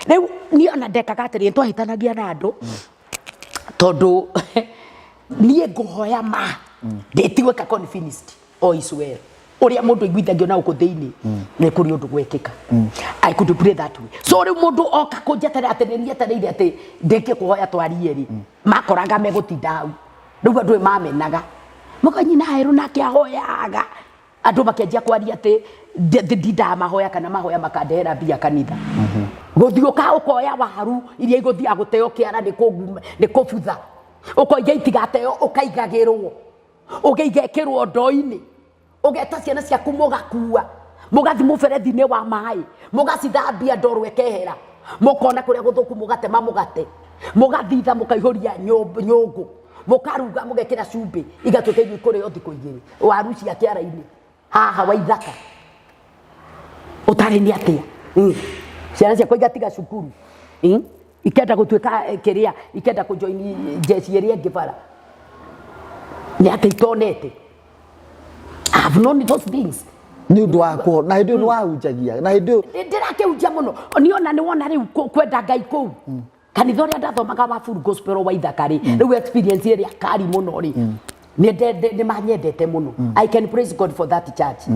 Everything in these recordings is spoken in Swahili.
Rĩu niĩ ona ndekaga atĩrĩ twahĩtanagia na andũ tondũ niĩ ngũhoya ma ndĩtigwĩka convinced all is well. Uria mundu iguithagio na uko thiini ni kuri undu gwekika. I could pray that way. So riu mundu oka kunjetera atereire ati ndeke kuhoya twarie ri makoraga megutinda hau. Riu andu mamenaga mukanyina heru nake ahoyaga andu makenjia kwaria ati ndinda mahoya kana mahoya makandehera bia kanitha. Guthiuka ukoya waru iria iguthia guteo kiara ni kubutha ukoiga itigateo ukaigagirwo ugeigekirwo ndoini ugeta ciana ciaku mugakua mugathi muberethi-ini wa mai mugacithambia ndoro ekehera mukona kuria guthuku mugatema mugate mugathitha mukaihuria nyungu mukaruga mugekira cumbi igatuika irio ikurio thiku igiri waru cia Kiaraini haha wa ithaka utari ni atia ciana ciakwa igatiga cukuru ikenda gutuika kiria ikenda kujoin jeshi iria ngibara ni atia itonete. I've known those things. Ni undu wako na hindi ni wahunjagia na hindi ndirakehunjia muno niona ni wona riu kwenda Ngai kuu kanitha uria ndathomaga wa full gospel wa ithaka ri riu experience iria kari muno ri ni manyendete muno. I can praise God for that church.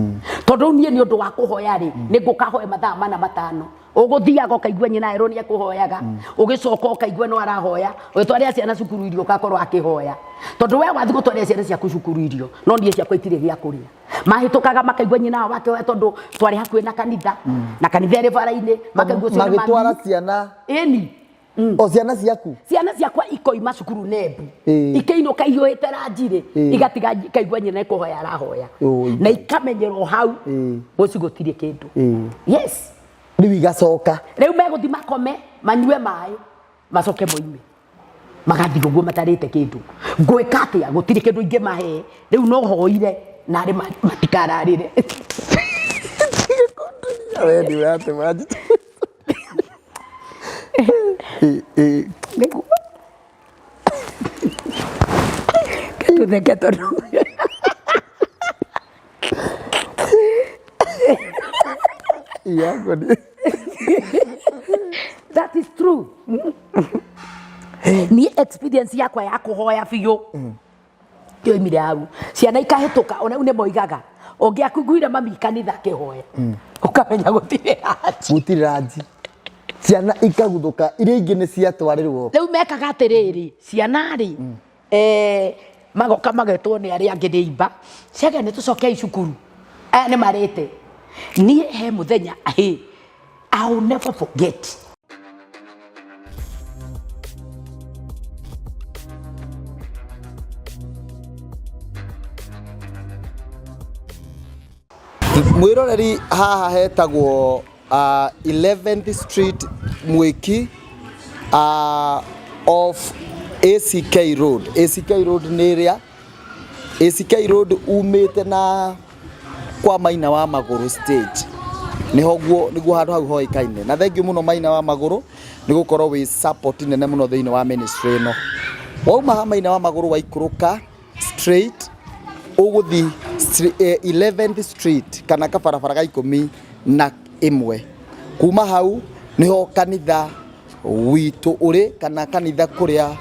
Tondu nie ni undu wa kuhoya ri ni ngukahoya mathaa mana matano uguthiaga ukaigua nyina ero ni akuhoyaga ugicoka ukaigua no arahoya wetwaria ciana cukuru irio ugakorwo akihoya tondu we wathi gutwaria ciana ciaku cukuru irio no ndie ciakwa itire gia kuria mahitukaga makaigua nyina wake we tondu twari hakuhi na kanitha na kanitha ri bara-ini makaigua ciana magitwara ciana eni o ciana ciakwa ikoima cukuru nebu ikeinuka ihiuhite ranjiri igatiga kaigua nyina ikuhoya arahoya na ikamenyerwo hau muci gutire kindu. Yes. Riu igacoka riu meguthi makome manyue mai macoke moime magathi guguo matarite kindu ngwika atia gutire kindu ingi mahe riu no hoire na ari matikararire wewe ni wate maji tu de que todo that is true. Ni experience yakwa ya kuhoya biyo kio imire hau ciana ikahituka ona une moigaga ongiakuiguire mami kanitha kihoya ukamenya gutire raji ciana ikaguthuka iria ingi ni ciatwarirwo riu mekaga atiriri ciana ri magoka magetwo ni aria angi ni imba ciaga ni tucoke icukuru aya ni marite ni he muthenya I'll never forget. Mwiroreri haha hetagwo 11th Street Mwiki of ACK Road. ACK Road ni ria ACK Road umite na kwa Maina wa Maguru stage niguo handu hau hoikaine na thengiu muno Maina wa Maguru nigukorwo wi support nene muno thiini wa ministry no wauma Maina wa Maguru waikuruka straight uguthi 11th Street kana kabarabara ga 11 kuma hau niho kanitha witu uri kana kanitha kuria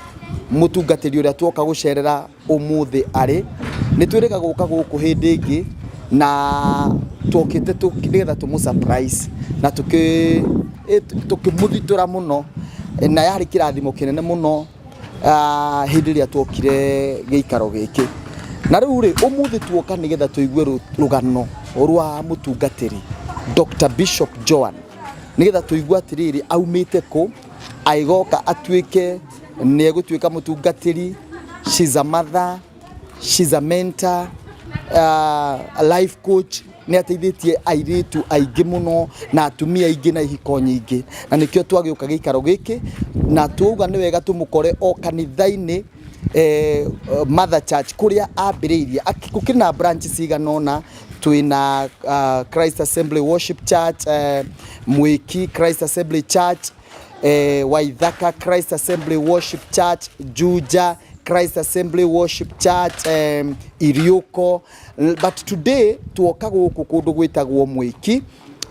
mutungatiri uria twoka gucerera umuthi ari nitwirika guka guku hindi ingi na twokite tukigetha tumu surprise na tukimuthitura muno na yari kirathimo kinene muno hindi ria twokire giikaro giki na riu ri umuthi twoka nigetha tuigue rugano rwa mutungatiri Dr. Bishop Joan nigetha tuigue atiriri aumite ku aigoka atwike ni egutwika mutungatiri. She's a mother, she's a mentor, a life coach, ni ateithitie airitu aingi muno na atumia aingi na ihiko nyingi na nikio twagiuka giikaro giki na tuuga ni wega tumukore o kanitha-ini Mother Church kuria ambiriirie akikukina branches ciganona twina Christ Assembly Worship Church, Mwiki Christ Assembly Church, Waithaka Christ Assembly Worship Church, Juja Christ Assembly Worship Church, Iriuko. But today tuoka guku kundu gwitagwo Mwiki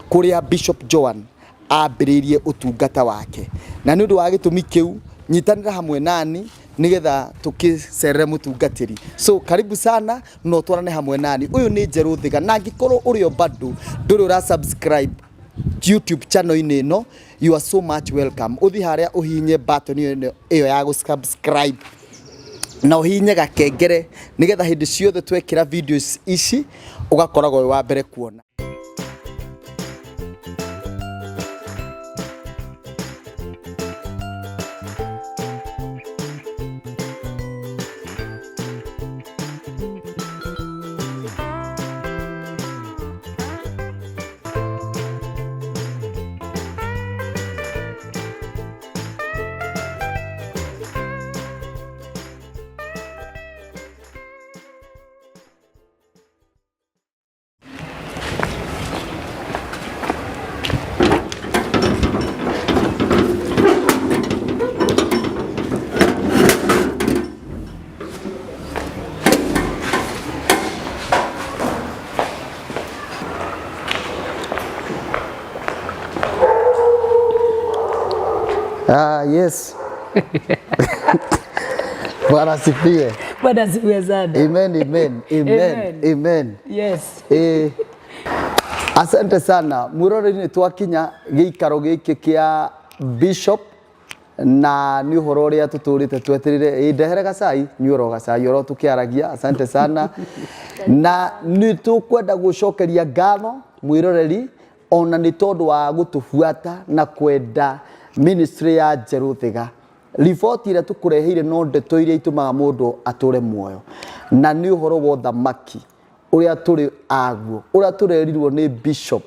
kuria Bishop Joan ambĩrĩirie ũtungata wake na nĩ ũndũ wa gĩtũmi kĩu nyitanĩra hamwe nani nigetha tukicerere mutungatiri so karibu sana no twarane hamwe nani uyu ni Njeru Thiga na ngĩkorwo ũrĩo bado ndũrĩ ũra subscribe YouTube channel ino you are so much welcome uthi haria uhinye button iyo ya subscribe na uhinye gakengere nigetha hindi ciothe twekira videos ici ugakoragwo wa mbere kuona. Yes. Bwana sifiwe. Bwana sifiwe sana. Amen, amen, amen, amen. Yes. Asante sana. Mwiroreri twakinya giikaro giki kia Bishop na ni uhoro uria tuturite twetirire ndehere gacai nyuro gacai oro tukiaragia. Asante sana. Na ni tukwenda gucokeria ngatho mwiroreri ona ni tondu wa gutufuata na kwenda ministry ya Njeru Thiga. Report ira tukureheire no ndeto iria itumaga mundu ature muoyo na ni uhoro wa thamaki uria turi aguo uria turerirwo ni Bishop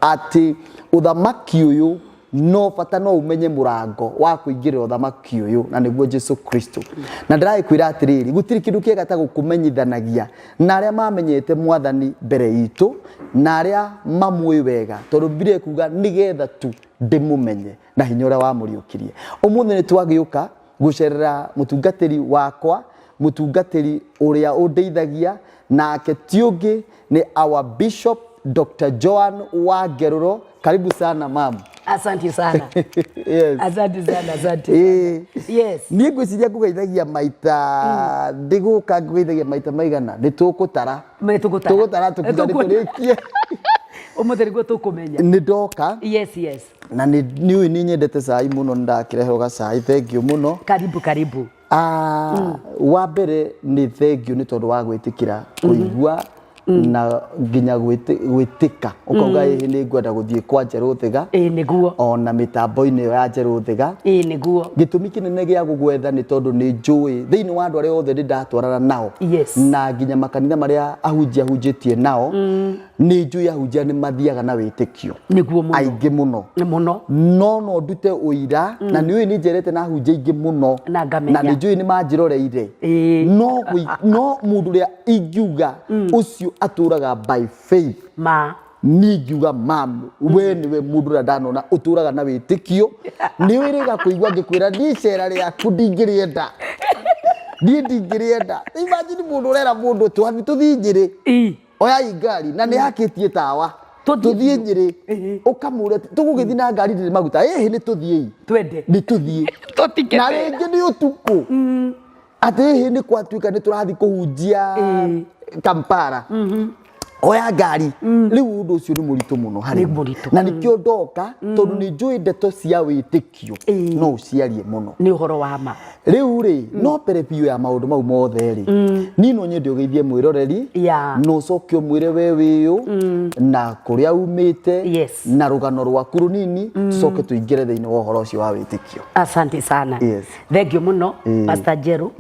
ati uthamaki uyu no bata no umenye murango wa kuingirira uthamaki uyu na niguo Jesu Kristo na ndirakwira atiriri gutiri kindu kiega ta gukumenyithanagia na aria mamenyete mwathani mbere itu na aria mamui wega tondu Biblia kuga nigetha tu ndimumenye na hinya uria wamuriukirie umuthi ni twagiuka gucerera mutungatiri wakwa mutungatiri uria undeithagia nake tiungi ni our Bishop Dr. Joan Wageruro. Karibu sana mama. Asante sana. Yes. Asante sana, asante. Yes. Ni ngwiciria kugeithagia maita ndiguka kugeithagia maita maigana ni tukutara. Tukutara tukiga niturikie. Umuthi niguo tukumenya. Ni ndoka. Yes, yes. Na ni nyendete cai muno ndakireho gacai. Thank you muno. Karibu karibu. Wa mbere ni thank you ni tondu wa gwitikira kuigua na nginya gwitika ukauga ihi ni ngwenda guthie kwa Njeru Thiga niguo ona mitambo-ini ya Njeru Thiga niguo gitumi kinene gia gugwetha ni tondu ni njui thiini wa andu aria othe ndatwarana nao na nginya makanitha maria ahunjitie nao ni njui ahunjia ni mathiaga na witikio niguo muno aingi muno no ndute uira na ni ui ni njerete na ahunjia ingi muno na ni njui ni manjiroreire no mundu ria ingiuga ucio aturaga by faith ni ngiuga mamu we niwe mundu ra ndanona uturaga na witikio ni wiriga kuigua ngikwira ni cera ria kudingirienda ni ndingirienda imagine mundu urera mundu twathi tuthii Njiri oya ingari na ni hakitie tawa tuthii Njiri ukamure tugugithii na ngari ndiri maguta ni tuthii twende ni tuthii na ringi ni utuku ati ni kwatuika ni turathi kuhunjia Kampala oya ngari riu undu ucio ni muritu muno hari na nikio ndoka tondu ni njui ndeto cia witikio no uciarie muno ni uhoro wa ma riu ri no perepio ya maundu mau mothe ri ni no nyende ugeithie mwiroreri no cokio mwire we wiu na kuria umite na rugano rwaku runini coke tuingire thiini wa uhoro ucio wa witikio. Asante sana. Thank you muno Pastor Njeru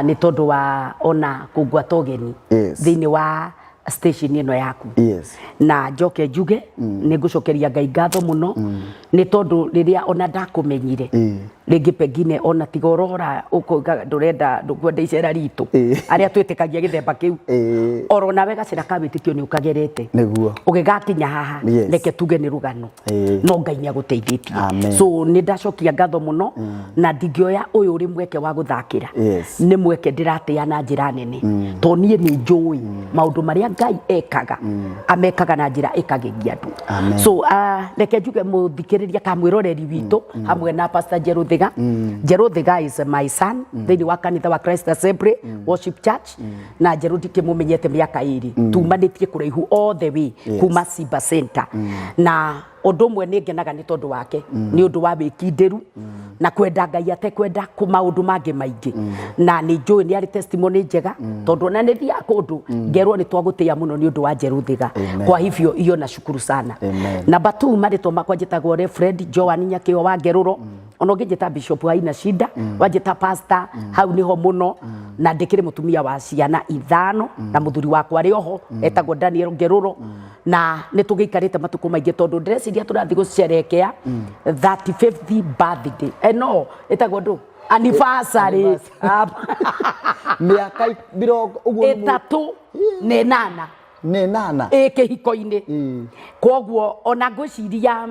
ni tondu wa ona kugwa togeni thiini wa station ino yaku na njoke njuge ni ngucokeria Ngai ngatho muno ni tondu riria ona ndakumenyire Rĩngĩ pengine ona tigorora ũkauga ndũrenda ndũkwenda icera ritũ arĩa twĩtĩkagia gĩthemba kĩu oro nawe gacĩra ka wĩtĩkio nĩ ũkagerete nĩguo ũgĩgakinya haha reke tuge nĩ rũgano no Ngai nĩ agũteithĩtie so nĩ ndacokia ngatho mũno na ndingĩoya ũyũ ũrĩ mweke wa gũthakĩra nĩ mweke ndĩratĩa na njĩra nene to niĩ nĩ njũĩ maũndũ marĩa Ngai ekaga amekaga na njĩra ĩkagegia andũ so reke njuge mũthikĩrĩria kamwĩroreri witũ hamwe na Pastor Ngarugira is my son thĩinĩ wa kanitha wa Christ Assembly Worship Church na Njeru ndikĩmũmenyete mĩaka ĩrĩ tumanĩtie kũraihu all the way kuma Simba Center na ũndũ ũmwe nĩ ngenaga nĩ tondũ wake nĩ ũndũ wa wĩkindĩru na kwenda Ngai atekwenda maũndũ mangĩ maingĩ na nĩ njũĩ nĩ arĩ testimony njega tondũ ona nĩ thia kũndũ ngerwo nĩ twagũtĩa mũno nĩ ũndũ wa Ngarugira kwa hivyo hiyo na shukuru sana namba 2 marĩtwa makwa njĩtagwo Reverend Joan Nyakĩo wa Ngerũro ona ũngĩnjĩta Bishop haina shida wanjĩta pastor hau niho mũno na ndĩkĩrĩ mũtumia wa ciana 5 na mũthuri wakwa arĩ oho etagwo Daniel Ngerũro na nĩ tũgĩikarĩte matukũ maingĩ tondũ ndĩreciria tũrathiĩ gũcerekea 35th birthday no etagwo ndũ anniversary mĩaka ũguo 38 kĩhiko-inĩ koguo ona ngwĩciria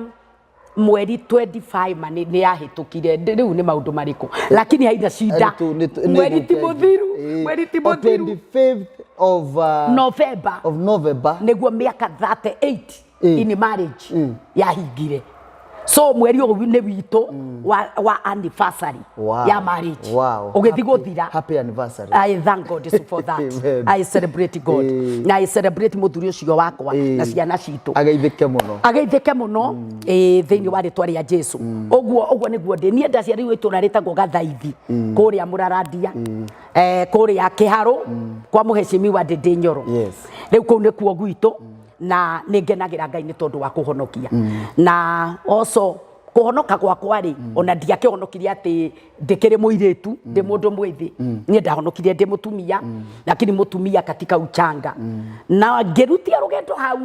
mweri 25 nĩ yahĩtũkire rĩu nĩ maũndũ marĩkũ lakini haina shida mweri ti mũthiru 25th of November nĩguo mĩaka 38 in marriage yahingire so mweri ũyũ nĩ witũ wa anniversary ya marriage ũgĩthi gũthira happy anniversary I thank God for that I celebrate God na I celebrate mũthuri ũcio wakwa na ciana citũ ageithĩke mũno thĩinĩ wa rĩtwa rĩa Jesu ũguo nĩguo ndĩ niĩ ndaciarirwo itũra rĩtagwo Gathaithi kũrĩa Mũraradia kũrĩa Kĩharũ kwa mũheshimiwa Ndĩndĩ Nyoro rĩu kũu nĩkuo gwitũ na nĩngenagĩra Ngai nĩ tondũ wa kũhonokia na also kũhonoka gwakwa rĩ ona ndiakĩhonokirie atĩ ndĩkĩrĩ mũirĩtu ndĩ mũndũ mwĩthĩ niĩ ndahonokirie ndĩ mũtumia lakini mũtumia katika uchanga na ngĩrutia rũgendo hau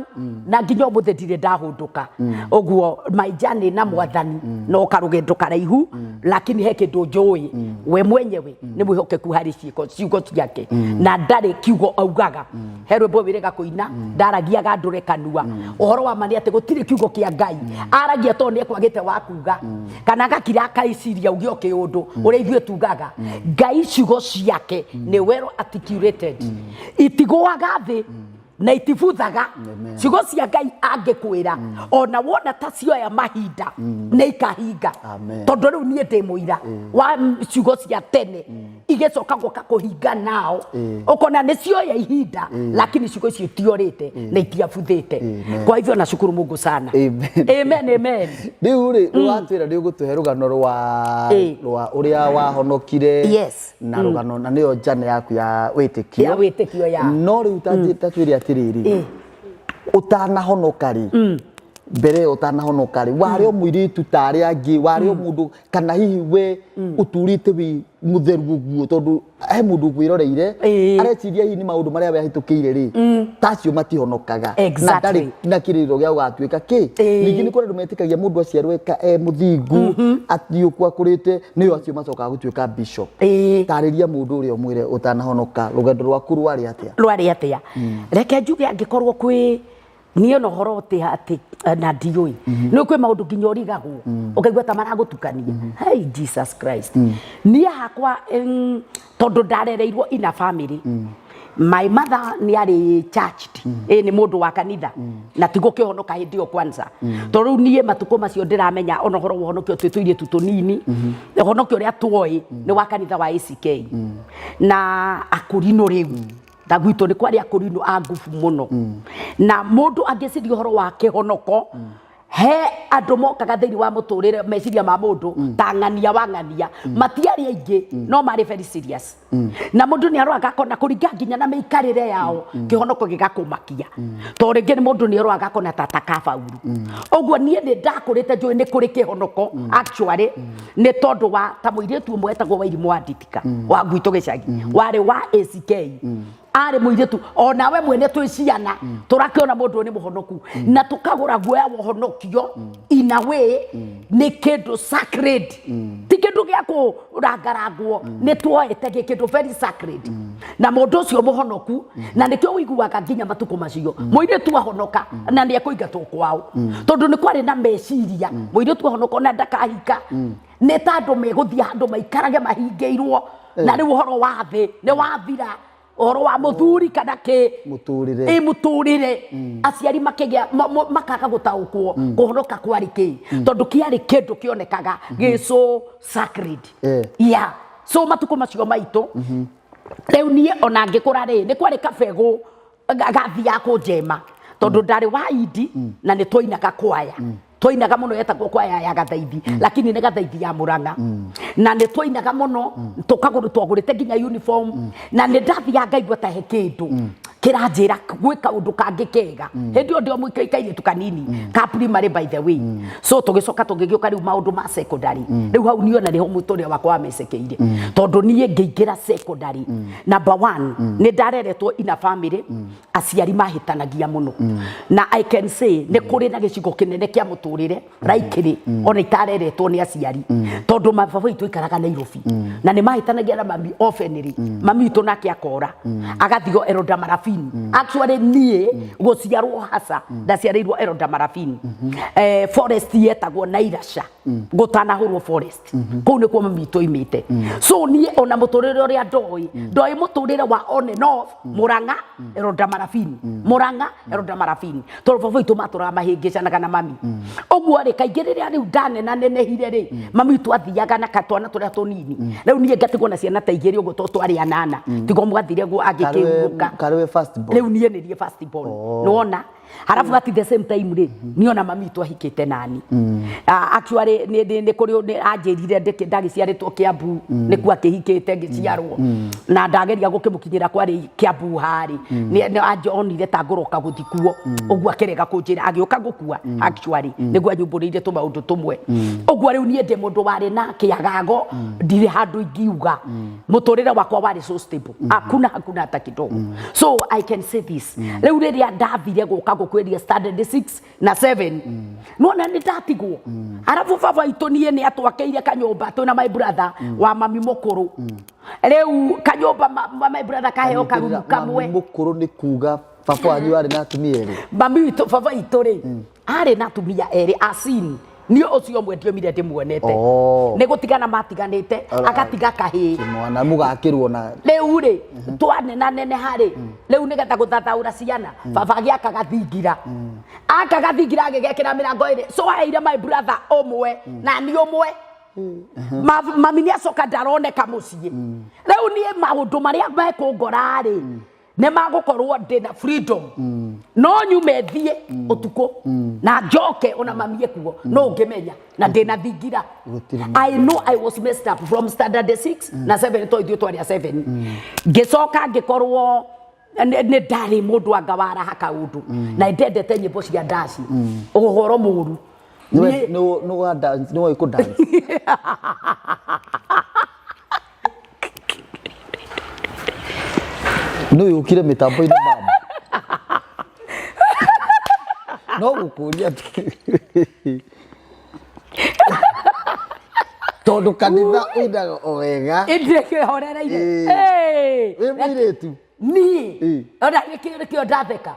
na nginya ũmũthĩ ndirĩ ndahũndũka ũguo my journey na mwathani no karũgendo karaihu lakini he kĩndũ njũĩ we mwenyewe nĩ mwĩhokeku harĩ ciugo ciake na ndarĩ kiugo augaga he rwĩmbo wĩrĩga kũina ndaragiaga ndũre kanua ũhoro wa ma nĩ atĩ gũtirĩ kiugo kĩa Ngai aragia tondũ nĩ ekwagĩte wakuga kana gakira akaiciria ugĩoke ũndũ ũrĩa ithuĩ tugaga Ngai ciugo ciake nĩ well articulated itigũaga thĩ na itibuthaga ciugo cia Ngai angĩkwĩra ona wona ta cioya mahinda nĩ ikahinga tondũ rĩu niĩ ndĩ mũira wa ciugo cia tene igĩcoka gũka kũhinga nao ũkona nĩ cioya ihinda lakini ciugo icio itiorĩte na itiabuthĩte kwa hivyo nashukuru Mungu sana amen rĩu rĩ watwĩra nĩ ũgũtũhe rũgano rwa ũrĩa wahonokire na rũgano na nĩyo njane yaku ya wĩtĩkio no rĩu tatwĩre atĩrĩrĩ ũtanahonoka rĩ mbere ũtanahonoka rĩ warĩ o mũirĩtu tarĩ angĩ warĩ o mũndũ kana hihi we ũturĩte wĩ mũtheru ũguo tondũ he mũndũ kwĩroreire areciria hihi nĩ maũndũ marĩa wahĩtũkĩire rĩ tacio matihonokaga na ndarĩ na kĩrĩro gĩa gũgatuĩka ningĩ nĩ kũrĩ andũ metĩkagia mũndũ aciarwo mũthingu atiũkwa kũrĩte nĩyo acio macokaga gũtuĩka bishop tarĩria mũndũ ũrĩa ũmwĩre ũtanahonoka rũgendo rwaku rwarĩ atĩa reke njuge angĩkorwo kwĩ niĩ no horo atĩ na ndiũĩ nĩ kwĩ maũndũ nginya ũrigagwo ũkaigua ta maragũtukania hey Jesus Christ niĩ hakwa tondũ ndarereirwo ina family my mother nĩ arĩ churched nĩ mũndũ wa kanitha na tigo kĩhonoka hĩndĩ ĩyo kwanza tondũ niĩ matukũ macio ndĩramenya ona horo ũhonokio twĩtũire tũnini ũhonokio ũrĩa tuoĩ nĩ wa kanitha wa ACK na akũrinũ rĩu Dagwito nĩ kwari akũrinũ a ngufu mũno na mũndũ angĩciria ũhoro wa kĩhonoko he andũ mokaga thĩinĩ wa mũtũrĩre meciria ma mũndũ ta ng'ania wa ng'ania matiarĩ aingĩ no marĩ very serious na mũndũ nĩ aroaga kona kũringa nginya na mĩikarĩre yao kĩhonoko gĩgakũmakia to rĩngĩ mũndũ nĩ aroaga kona tata kabauru ũguo niĩ nĩ ndakũrĩte njũĩ nĩ kũrĩ kĩhonoko actually nĩ tondũ wa ta mũirĩtu ũmwe etagwo Wairimu wa Nditika wa gwitũ gĩcagi warĩ wa ACK ari muiretu ona we mwene twi ciana turakiona mundu ni muhonoku na tukagura guoya wohonokio in a way ni kindu sacred ti kindu gya kurangaragwo ni tuoete kindu very sacred na mundu ucio muhonoku na nikio wiguaga nginya matuko macio muiretu ahonoka na ni akuingatwo kwao tondu ni kwari na meciria muiretu ahonoka na ndakahika ni tandu meguthia handu maikarage mahingeirwo na riu horo wa thi ni wathira oro wa muthuri kana ke muturire aciari makigia makaga gutaukwo kuhonoka kwari ki tondu kiari kindu kionekaga giso sacred so matuko macio maito riu nie ona ngikura ri ni kwari kabegu gathia kunjema tondu ndari wa idi na ni twainaga kwaya twainaga muno yetagwo kwaya ya Gathaithi lakini ni Gathaithi ya Murang'a na ni twainaga muno tukaguru twagurite nginya uniform na ni ndathia ngaigua ta hekindu kiranjira gwika undu kangi kega hindi ndio mwikaikaire tukanini ka primary by the way so tugicoka tugigioka riu maundu ma secondary riu hau niona riho muturia wakwa wa mesekeire tondu nie ngeingira secondary number 1 ni ndareretwo ina family aciari mahitanagia muno na I can say ni kuri na gicigo kinene kia muturire raikiri ona itareretwo ni aciari tondu mababa itu ikaraga Nairobi na ni mahitanagia na mami ofeniri mami itu nake akora agathigo Eroda Marafini actually nie guciarwo hasa ndaciarirwo Eroda Marafini forest yetagwo Nairasha gutanahurwo forest kuu ni kwa mami itu imite so nie ona muturire uria ndoi muturire wa on and off Murang'a Eroda Marafini Murang'a Eroda Marafini tondu baba itu matura mahingicanaga na mami oguo ri kaingiriria riu ndane na nenehire ri mami itu athiaga na katwana turia tunini riu nie ngatigwo na ciana ta igiri uguo to twari anana tigo mwathire guo agikiruka kariwe first born riu nie ni first born nona harafu at the same time ri niona mami itu ahikite nani actually ni kuri anjirire ndagiciaritwo Kiambu ni ku akihikite ngiciarwo na ndageria gukimukinyira kwari Kiambu hari ni anjonire ta ngoroka guthikuo uguo akirega kunjira agioka gukua actually niguo anyumburiire tu maundu tumwe uguo riu nie ndi mundu wari na kiagago ndire handu ingiuga muturire wakwa wari so stable hakuna hata kidogo so I can say this riu riria ndathire guka gukweria standard 6 na 7 nona ni ndatigwo arafu baba itu nie ni atwakeire kanyumba tu na my brother wa mami mukuru riu kanyumba my brother kaheo karumu kamwe mukuru ni kuga baba wanyu ari na atumia eri mami itu baba itu ri ari na atumia eri asini nio ucio mwendio mire ndimuonete ni gutigana matiganite agatiga kahi mwana mugakirwo na riu ri twane na nene hari riu ni geta guthathaura ciana baba giaka gathingira akagathingira agigekira mirango iri so aire my brother omwe na ni omwe mami ni acoka ndaroneka mucii riu ni maundu maria mekungora ri ne magukorwo ndina freedom no nyume thie utuko na njoke ona mamie kuo no ngimenya na ndina thingira I know I was messed up from standard 6 na 7 to ithu twari 7 ngicoka ngikorwo ne ndari mundu angawara haka undu na ndendete nyimbo cia ndaci uhoro muru no dance no iko dance no yukire mitambo ina mama no gukuria tondu kanitha uidaga owega indike horereire we mwiretu ni ona nikio ndatheka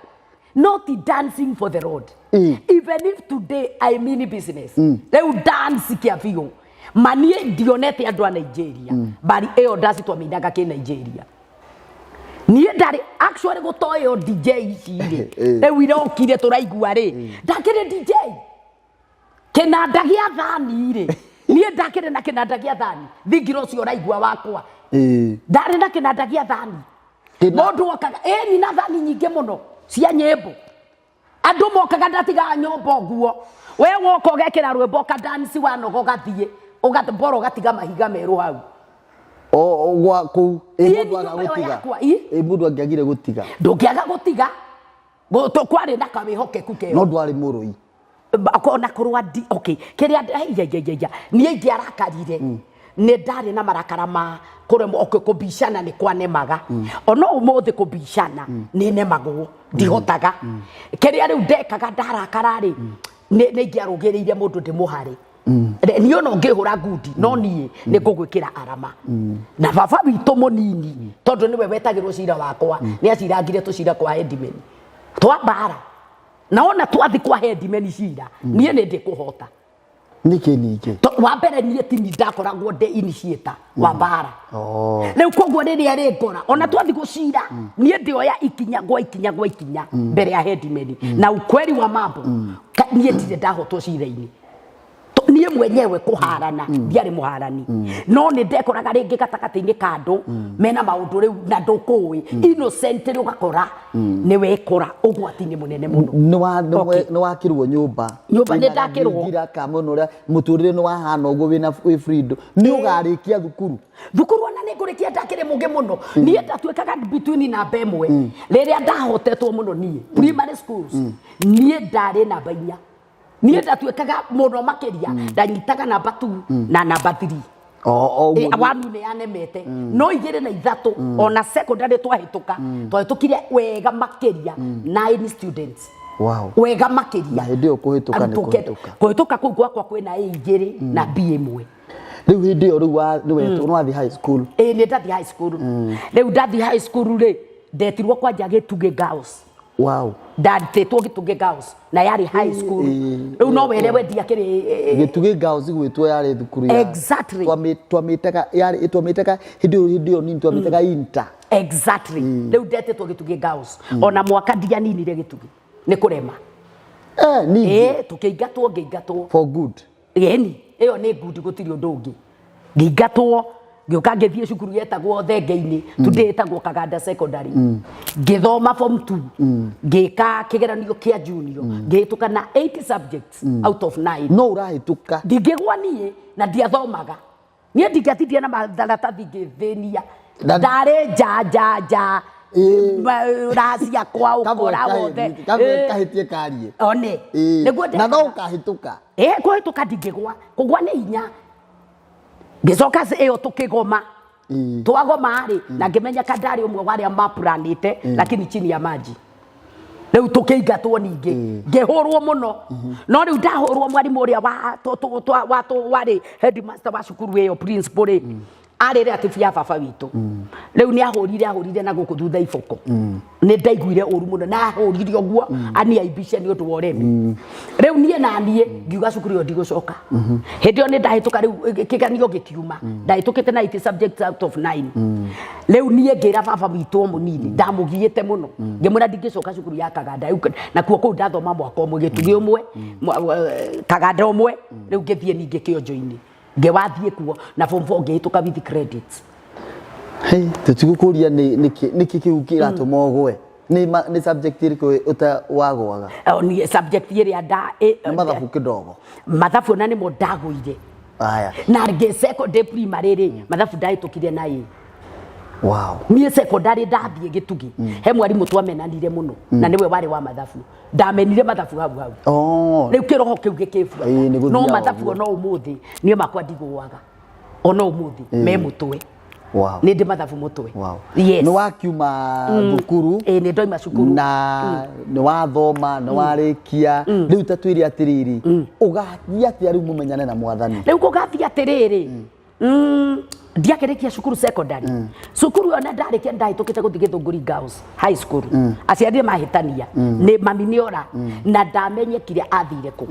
not dancing for the Lord even if today I mean business they will dance kiafio manie dionete andu a Nigeria bali eo dance twaminaga ki Nigeria nie ndari actually gutoyo DJ ici ri wiro kire turaigua ri ndakire DJ kinanda gia thani ri nie ndakire na kinanda gia thani thingiro cio raigua wakwa ndari na kinanda gia thani mundu okaga ni na thani nyinge muno cia nyembo andu mokaga ndatiga nyombo guo we woka ugekira rwembo ka dance wanogo gathie ugatboro gatiga mahiga meru hau gwa ku mundu agagutiga mundu angiagire gutiga ndungiaga gutiga to kwari na kawihokeku keo no ndwari murui akona kurwa okay kiria nie ngiarakarire nä ndarä na marakara ma kuremwo kubicana nä kwanemaga ona umuthi kubicana nä nemagwo ndihotaga kiria riu ndekaga ndarakara ri nä ingĩarũgĩrĩire mũndũ ndĩmũhare ni ona ngĩhũra ngundi no niĩ nĩ ngũgwĩkĩra arama na baba witũ mũnini tondũ nĩwe wetagĩrwo cira wakwa nĩ acirangire tũcira kwa headman twa mbara na ona twathi kwa headman cira niĩ nĩ ndĩkũhota ningĩ wa mbere niĩ tini ndakoragwo ndĩ initiator wa mbara rĩu koguo rĩrĩa rĩ ngora ona twathi gũcira niĩ ndĩoya ikinya gwa ikinya mbere ya headman na ukweli wa mambo niĩ ndirĩ ndahotwo cira-inĩ niĩ mwenyewe kuharana ndiarĩ muharani no nĩ ndekoraga rĩngĩ gatagatĩ-inĩ ka andũ mena maũndũ rĩu na ndũkũĩ innocent rĩu ũgakora nĩ wekora ũgwati-inĩ mũnene mũno nĩ wakĩrwo nyũmba nĩ ndakĩrwo ngira kamũno ũrĩa mũtũrĩre nĩ wahana ũguo wĩ freedom nĩ ũgarĩkia thukuru ona nĩ ngũrĩkia ndakĩrĩ mũngĩ mũno niĩ ndatuĩkaga between namba ĩmwe rĩrĩa ndahotetwo mũno niĩ primary schools niĩ ndarĩ namba 4 niĩ ndatuĩkaga mũno makĩria ndanyitaga namba 2 na namba 3 wanu nĩ yanemete no 2 na 3 ona secondary twahĩtũkire wega makĩria 9 students wega makĩria na hĩndĩ ĩyo kũhĩtũka nĩ kũhĩtũka kũu gwakwa kwĩna A2 na B1 rĩu hĩndĩ ĩyo rĩu nĩ wathi high school nĩ ndathi high school rĩu ndathi high school rĩ ndetirwo kwanja Gĩtugĩ Girls ndatĩtwo Gĩtugĩ Girls na yarĩ high school rĩu no werewe ndiakĩrĩ Gĩtugĩ Girls gwĩtwo yarĩ thukuru ya exactly twamĩtaga hĩndĩ ĩyo nini twamĩtaga inter exactly rĩu ndetĩtwo Gĩtugĩ Girls ona mwaka ndianinire Gĩtugĩ nĩ kũrema ngĩingatwo for good yeni ĩyo nĩ good gũtirĩ ũndũ ũngĩ ngĩingatwo ngĩũka ngĩthiĩ cukuru yetagwo Thenge-inĩ tũndĩtagwo Kaganda secondary ngĩthoma form 2 ngĩka kĩgeranio kĩa junior ngĩhĩtũka na 8 subjects out of 9 no ũrahĩtũka ndingĩgwa niĩ na ndiathomaga niĩ ndingĩatithia na maratathi ngĩthĩnia ndarĩ nja racia kwa ũkora wothe kahĩtie karie one na no ũkahĩtũka kũhĩtũka ndingĩgwa kũgwa nĩ hinya ngĩcoka ĩyo tũkĩgoma twagoma rĩ na ngĩmenya kandarĩ ũmwe warĩa maplanĩte lakini chini ya maji rĩu tũkĩingatwo ningĩ ngĩhũrwo mũno no rĩu ndahũrwo mwarimũ ũrĩa warĩ headmaster wa cukuru ĩyo principal rĩ arĩre atĩ bia baba witũ rĩu nĩ ahũrire na gũkũ thutha iboko nĩ ndaiguire ũru mũno na ahũrire ũguo aniaibishe nĩ ũndũ wa ũremi rĩu niĩ na niĩ ngiuga cukuru ĩyo ndigũcoka hĩndĩ ĩyo nĩ ndahĩtũka rĩu kĩgeranio gĩkiuma ndahĩtũkĩte na 8 subjects out of 9 rĩu niĩ ngĩra baba witũ mũnini ndamũgiĩte mũno ngĩmwĩra ndingĩcoka cukuru ya Kaganda nakuo kũu ndathoma mwaka ũmwe Gĩtugĩ ũmwe Kaganda ũmwe rĩu ngĩthiĩ ningĩ kĩonjo-inĩ ngĩwathiĩ kuo na form 4 ngĩhĩtũka with credits tũtigũkũria nĩkĩ kĩu kĩratũma ũgwe nĩ subject ĩrĩkũ ũtawagwaga nĩ subject ĩrĩa mathabu kĩdogo mathabu ona nĩmo ndagũire na ngĩ secondary primary rĩ mathabu ndahĩtũkire na niĩ secondary ndathiĩ Gĩtugĩ he mwarimũ twamenanire mũno na nĩwe warĩ wa mathabu ndamenire mathabu hau rĩu kĩroho kĩu gĩkĩbua no mathabu ona ũmũthĩ niĩ makwa ndigũaga ona ũmũthĩ me mũtwe nĩ ndĩ mathabu mũtwe nĩ wakiuma thukuru nĩ ndoima cukuru na nĩ wathoma nĩ warĩkia rĩu tatwĩre atĩrĩrĩ ũgathiĩ atĩa rĩu mũmenyane na mwathani rĩu kũgathiĩ atĩrĩrĩ ndiakĩrĩkia cukuru secondary cukuru ona ndarĩkia ndahĩtũkĩte gũthiĩ Gĩthũngũri Girls high school aciari mahĩtania nĩ mami nĩora na ndamenyekire athire kũ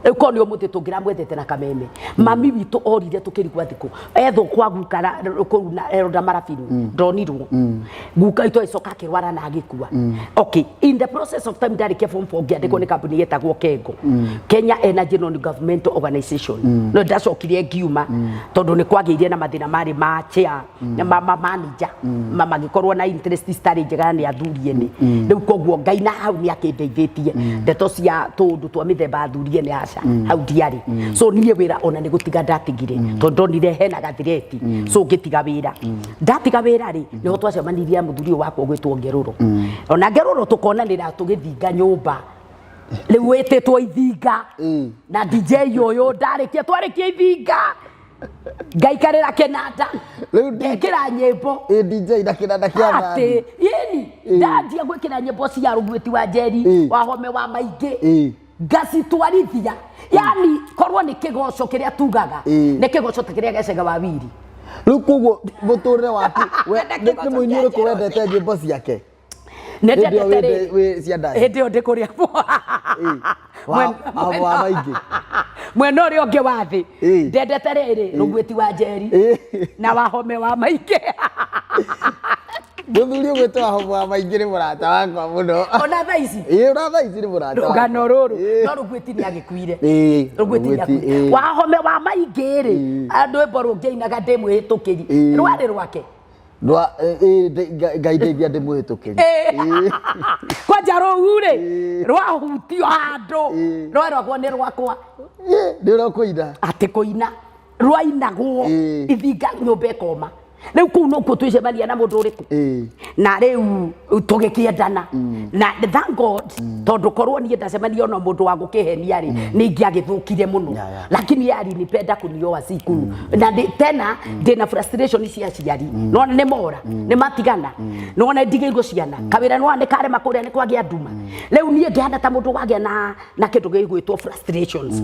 rĩu ko nĩ ũmũthĩ tũngĩramwethete na kameme mami witũ orire tũkĩrigwa thikũ ethwo kwa gukara kũu na Elda Marabini ndonirwo guka itũ icoka akĩrwara na agĩkua okay in the process of time ndarĩkia form 4 ngĩandĩkwo nĩ kambuni yetagwo Kengo Kenya Energy Non-Government Organization no ndacokirie ngiuma tondũ nĩ kwagĩire na mathĩna marĩ ma chair na manager magĩkorwo na interest citarĩ njega nĩ athuriene rĩu koguo Ngai na hau nĩ akĩndeithĩtie ndeto cia tũndũ twa mĩthemba athuriene hau ndiarĩ so niĩ wĩra ona nĩ gũtiga ndatigire tondũ ndonire hena gathireti so ngĩtiga wĩra ndatiga wĩra rĩ nĩho twacemanirie mũthuri wakwa gwĩtwo Ngerũro ona Ngerũro tũkonanĩra tũgĩthinga nyũmba rĩu wĩtĩtwo ithinga na DJ ũyũ ndarĩkia twarĩkia ithinga ngaikarira kinanda ngekira nyimbo DJ na kinanda kia ati yeni ndanjia gwikira nyimbo cia Rugwiti wa Njeri Wahome wa Maingi ngacitwarithia yani korwo ni kigoco kiria tugaga ni kigoco kiria gecega wa wiri riu koguo muturire waku ni muinyure ko wendete nyimbo ciake nendete we cia ndani hindi ndi kuria wa Maingi mwena uria ungi wa thi ndendete riri Rugwiti wa Njeri na Wahome wa Maingi Muthuri gwetwa Wahome wa Maingi ni murata wakwa muno ona thaici ona thaici ni murata rugano ruru no Rugwiti ni agikuire Rugwiti ni agikuire Wahome wa Maingi ri andu eboru ngeinaga ndimwihitukiri rwari rwake Rwa ngaideithia ndimuhitukiri kwanja rugure rwahutio handu rwa rwagwo ni rwakwa ndiro kuina ati kuina rwainagwo ithinga nyumba ikoma riu kuu no twicemania na mundu uriku na riu tugikiendana na thank God tondu korwo nie ndacemania na mundu wa gukihenia ri ni ngiagithukire muno lakini yari nipenda kunioa sikuru na tena ndina frustration cia ciari no ne mora ne matigana no na ndigirwo ciana kawira no ane kare makuria ni kwagia nduma riu nie ngihana ta mundu wagia na kindu gigwitwo frustrations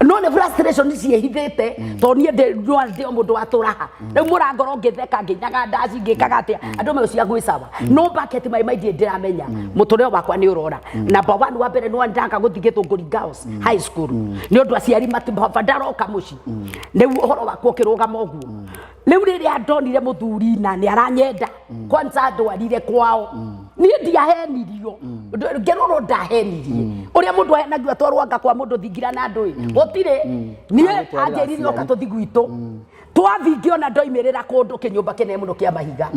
no ne frustrations ciehithite to nie ndi mundu wa turaha riu murangoro ngitheka nginyaga ndaci ngikaga atia andu me cia gwicawa no bucket mai mai ndiramenya mutureo wakwa ni urora number 1 wa mbere no ndaka guthigithunguri girls high school ni undu aciari matibaroka muci riu uhoro wakwa ukirugama uguo riu riria ndonire muthuri na ni aranyenda kwanza ndwarire kwao ni ndiahenirio ngeroro ndahenirie uria mundu ahenagio atwarwanga kwa mundu thingira na ndui gutire ni anjeririo katuthigitu twathingiona ndoimirira kundu kinyumba kinene muno kia mahiga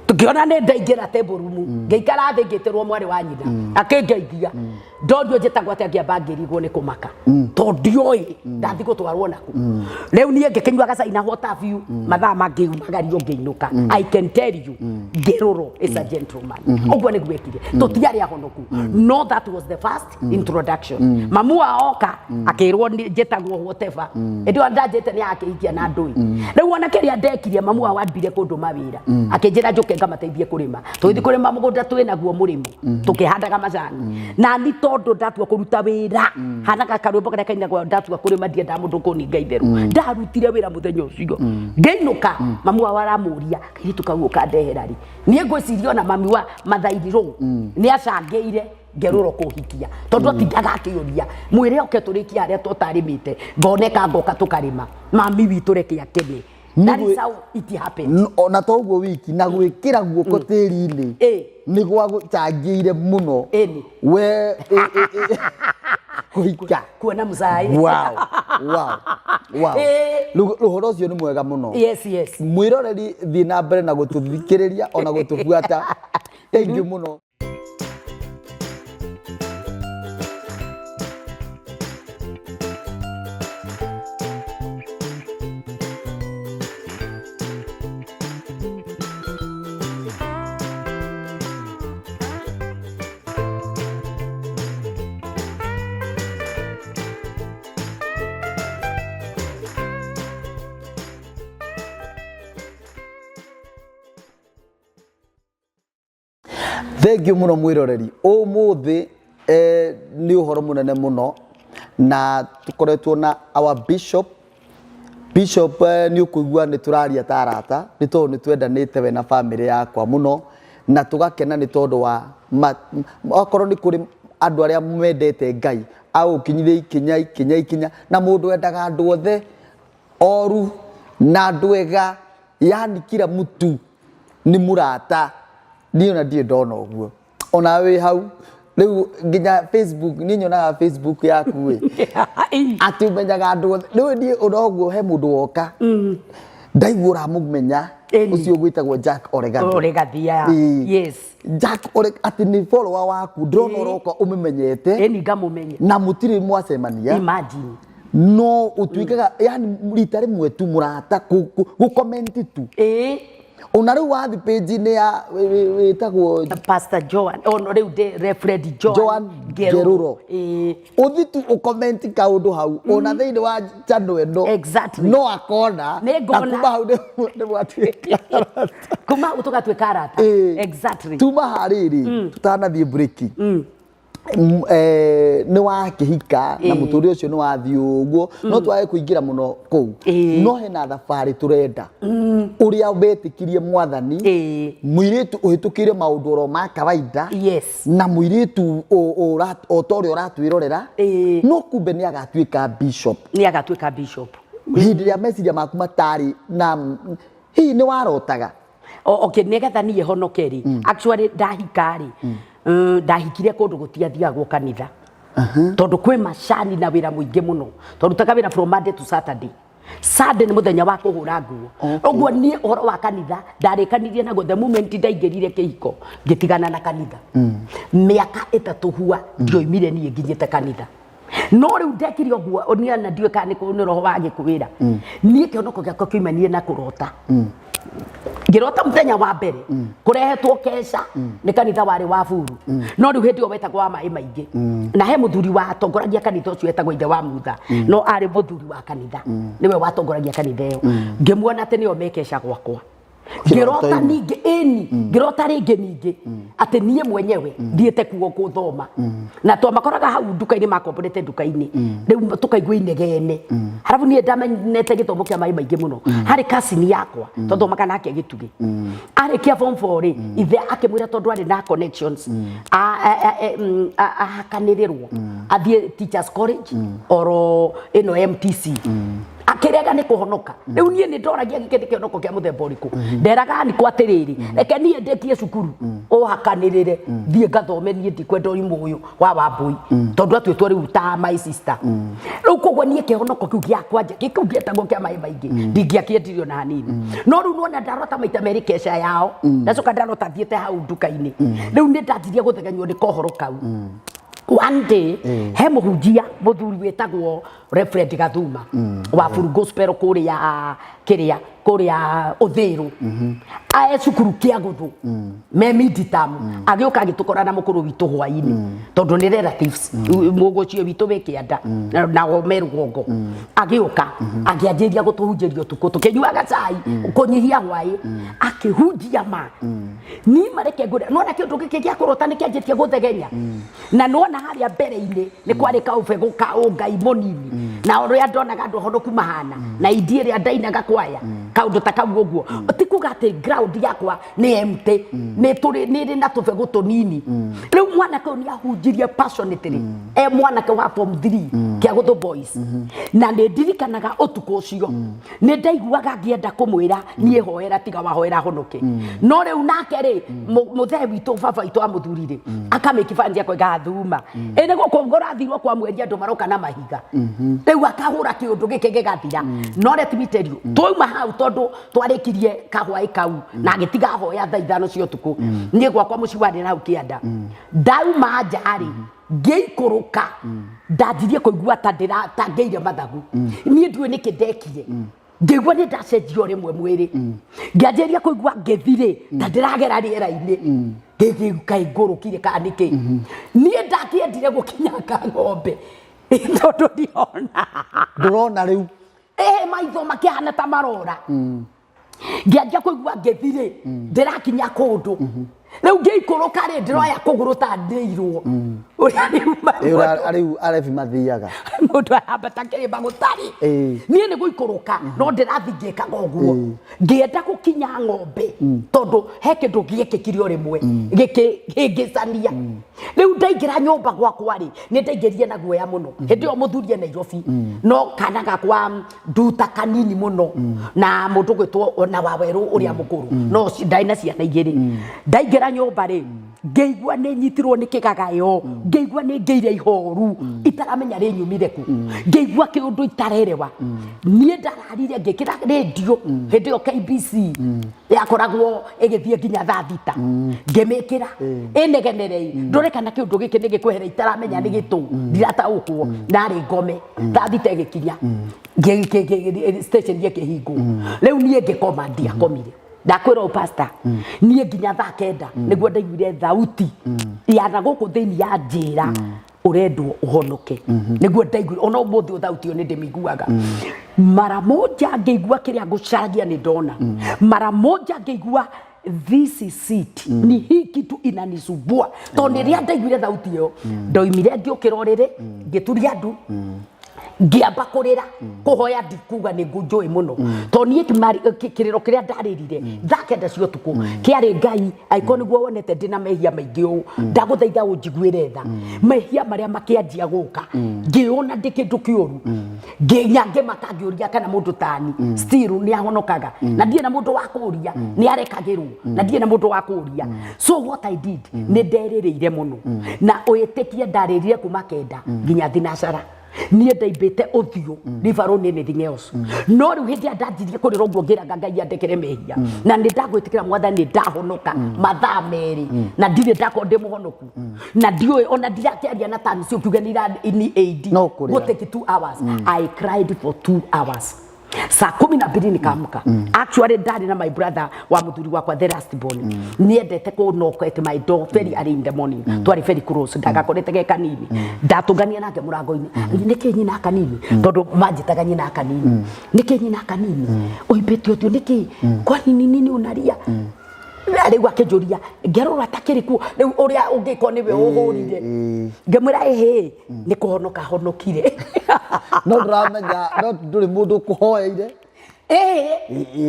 tukiona ne ndaingira table room ngeikara thi ngitirwo mwari wa nyina akingeithia ndorio njitagwo ati angiambangirigwo ni kumaka to ndioi ndathi gutwarwo naku riu nie ngikinywa gacaina water view mathaa mangi magario ngeinuka I can tell you Ngeroro is a gentleman ogwo ni gwekire tutiari ahonoku no that was the first introduction mamu aoka akirwo njitagwo whatever ndio ndajete ni akiikia na ndui riu ona kiria ndekirie mamu awambire kundu mawira akinjira njuke ngamateithie kurima tuithi kurima mugunda twinaguo murimu tukihandaga macani na ni tondu ndatua kuruta wira hanaga karumbo karia kainagwo ndatua kurima ndienda mundu kuninga itheru ndarutire wira muthenya ucio ngeinuka mamu awaramuria kairitu kauka ndeherari nie ngwicirio na mami wa mathairiro ni acangeire Ngeroro kuhikia tondu atindaga akiuria mwire oke turikia aria tutarimite ngoneka ngoka tukarima mami witu rekia kene that is how it happened ona toguo wiki na gwikira guoko tiri-ini ni gwa gucangire muno we kuhika kuona muzai wow ruhoro cio ni mwega muno yes mwiroreri thi na mbere na gututhikiriria ona gutubuata thank you muno Thank you muno mwiroreri umuthi ni uhoro munene muno na tukoretwo na our bishop ni ukuigua ni turaria tarata ni tondu ni twendanite we na family yakwa muno na tugakena ni tondu wa okorwo ni kuri andu aria mendete Ngai au kinyithie ikinya na mundu endaga andu othe oru na andu ega yani kila mtu ni murata ni ona die ndona uguo ona we hau riu nginya Facebook ni nyonaga Facebook yaku we ati menyaga andu riu ni unoguo he mundu woka ndaigura mumenya ucio gwitagwo Jack Oregathia yes Jack ati ni follower waku ndona uroka umemenyete ni ngamumenye na mutiri mwacemania imagine no utuikaga yani rita rimwe tu murata gu comment tu ona riu wathi page ni ya witagwo Pastor Joan ono riu de Reverend Joan Geruro uthitu ucomment kaundu hau ona thiini wa channel eno exactly no akona kuma hau ni mwatuika kuma utugatwe karata exactly tuma hariri tutanathie break ni wa kihika na muturi ucio ni wathi uguo no twae kuingira muno kou no hena thabari turenda uria ubetikirie mwathani muiritu uhitukire maundu ro ma kawaida na muiritu otori uratwirorera no kumbe ni agatuika bishop hindi ya message maku matari na hi ni warotaga okay negetha nie honokeri actually ndahikari ndahikire kundu gutiathiagwo kanitha tondu kwi macani na wira muingi muno tondu takawira from Monday to Saturday ni muthenya wa kuhura nguo uguo nie uhoro wa kanitha ndarikanirie nago the moment ndaingirire kihiko ngitigana na kanitha miaka 3 hua ndioimire nie nginyite kanitha no riu ndekire uguo oniana ndiwe kana ni roho wa gikuwira nie kionoko giako kiumanie na kurota ngirota muthenya wa mbere kurehetwo kesha ni kanitha wari wa Buru no riu hindi wetagwo wa mai maingi na he muthuri wa tongoragia kanitha ucio wetagwo ithe wa Mutha no ari muthuri wa kanitha niwe watongoragia kanitha iyo ngimuona ati niyo mekesha gwakwa ngirota ningi ngirota ringi ningi ati nie mwenyewe ndiete kuo kuthoma na to makoraga hau nduka-ini makomponete nduka-ini riu tukaigua inegene harafu nie ndamenete githomo kia mai maingi muno hari kasini yakwa tothomaga nake gitugi ari kia form 4 ri ithe akimwira tondu ari na connections akanirirwo athie teachers college oro ino MTC akirega ni kuhonoka riu nie ni ndoragia gikindi kionoko kia muthemba uriku nderaga ni kwatiriri reke nie ndetie cukuru o hakanirire thie ngathome nie ndikwenda urimu uyu wa Wambui tondu atwitwo riu ta my sister riu kogwo nie kihonoko kiu gia kwanja giku gietagwo kia mai maingi ndingiakiendirio na hanini no riu nuona ndarota maita meri kesha yao ndacoka ndarota thiete hau nduka-ini riu ni ndanjirie guthegenyo ni kohoro kau one day he muhunjia muthuri wetagwo Reverend Gathuma wa Buru Gospel kuria Uthiru ae cukuru kia Guthu me midterm agioka agitukora na mukuru witu hwaini tondu ni relatives mugucio witu we Kianda na Omeru gongo agioka agianjiria gutuhunjirio tuku tukinyuaga cai kunyihia hwai akihunjia ma ni mareke ngure nona kindu giki gia kurota ni kianjitie guthegenya na nona haria mbere-ini ni kwari kaubegu ka ungai munini na oria ndonaga andu honoku mahana na indie ria ndainaga kwaya kaundu takau uguo tikuga ati ground yakwa ni empty ni na tubegu tunini riu mwana ko ni ahunjirie passionately mwana ko wa form 3 kia Guthu boys na ni ndirikanaga utuku ucio ni ndaiguaga ngienda kumwira nie hoera tiga wahoera honoke no riu nake ri muthe witu baba itu amuthuri ri akamekifania kwa Gathuma ene gukongora thirwo kwa mweria andu maroka na mahiga riu akahura kiundu gike gigathira no let me tell you toima hau tondu twarikirie kahwai kau na gitiga hoya thaa 5 cia utuku nie gwakwa muci wari na Kianda ndauma njari ngeikuruka ndanjirie kuigua ta ngeire mathagu nie ndiwe niki ndekire ngigua ni ndacenjio rimwe mwiri ngianjiria kuigua ngithire ta ndiragera riera-ini ngigurukire ka niki nie ndakiendire gukinyanga ng'ombe tondu ndurona riu maitho makihana ta marora ngianjia kuigua ngithire ndirakinya kundu riu ngiikuruka ri ndiroya kuguru ta ndirwo riu arevi mathiaga mundu arambata kirimba gutari nie ni guikuruka no ndirathi ngikaga uguo ngienda gukinya ng'ombe tondu he kindu giekikire rimwe gikigicania riu ndaingira nyumba gwakwa ri ni ndaingirie na guoya muno hindi o muthurie Nairobi no kana gakwa nduta kanini muno na mundu gwitwo ona Waweru uria mukuru no ndaina ciana igiri ndaingira nyumba ri ngeigua ni nyitirwo ni kigagayo ngeigua ni ngeire ihoru itaramenya ri nyumire ku ngeigua kiundu itarerewa nie ndararire ngikira radio hindi o KBC yakoragwo igithie nginya thaa 6 ngimikira inegenerei ndorekana kiundu giki ni gikwehere itaramenya ni gitu ndirataukwo nari ngome thaa 6 igikinya station yake hingu riu nie ngikoma ndiakomire ndakwira pastor nie nginya thaa kenda niguo ndaiguire thauti ya na guku thiini ya njira urendwo uhonoke niguo ndaiguire ona umuthi thauti ni ndimiguaga mara moja ngeigua kiria ngucaragia ni ndona mara moja ngeigua this is it ni hii kitu inanisumbua tondu ria ndaiguire thauti yo ndoimire ngiukira uriri ngituria ndu ngiamba kurira kuhoya ndikuga ni ngunjui muno to nie kiriro kiria ndaririre thakenda cio tuku kiari ngai aiko niguo wonete ndina mehia maingi u ndaguthaitha unjiguire tha mehia maria makianjia guka ngiona ndikindu kiuru nginyange makangiuria kana mundu tani still ni ahonokaga na ndie na mundu wa kuria ni arekagirwo na ndie na mundu wa kuria so what I did ni ndeririire muno na uyetikie ndaririre kuma kenda nginya thinacara nie ndaimbite uthio rivaro ni anything else no riu hindi ndanjirie kurira uguo ngiraga ngai andekere mehia na ni ndagwitikira mwathani ndahonoka mathaa meri na ndire ndako ndi muhonoku na ndioi ona ndirakiaria na tani cio kiuga ni AD go take 2 hours I cried for 2 hours saa 12 nikaamka actually ndari na my brother wa muthuri wakwa the last born niendete ko knock at my door very early in the morning twari very close ndagakorete ge kanini ndatungania nake murango-ini niki nyina kanini tondu manjitaga nyina kanini niki nyina kanini oimbete otio niki kwa nini unaria riu akinjuria ngerora takiriku riu uria ungiko niwe uhurire ngemwira ehe ni kuhonoka honokire no ndramenya no nduri mundu kuhoeire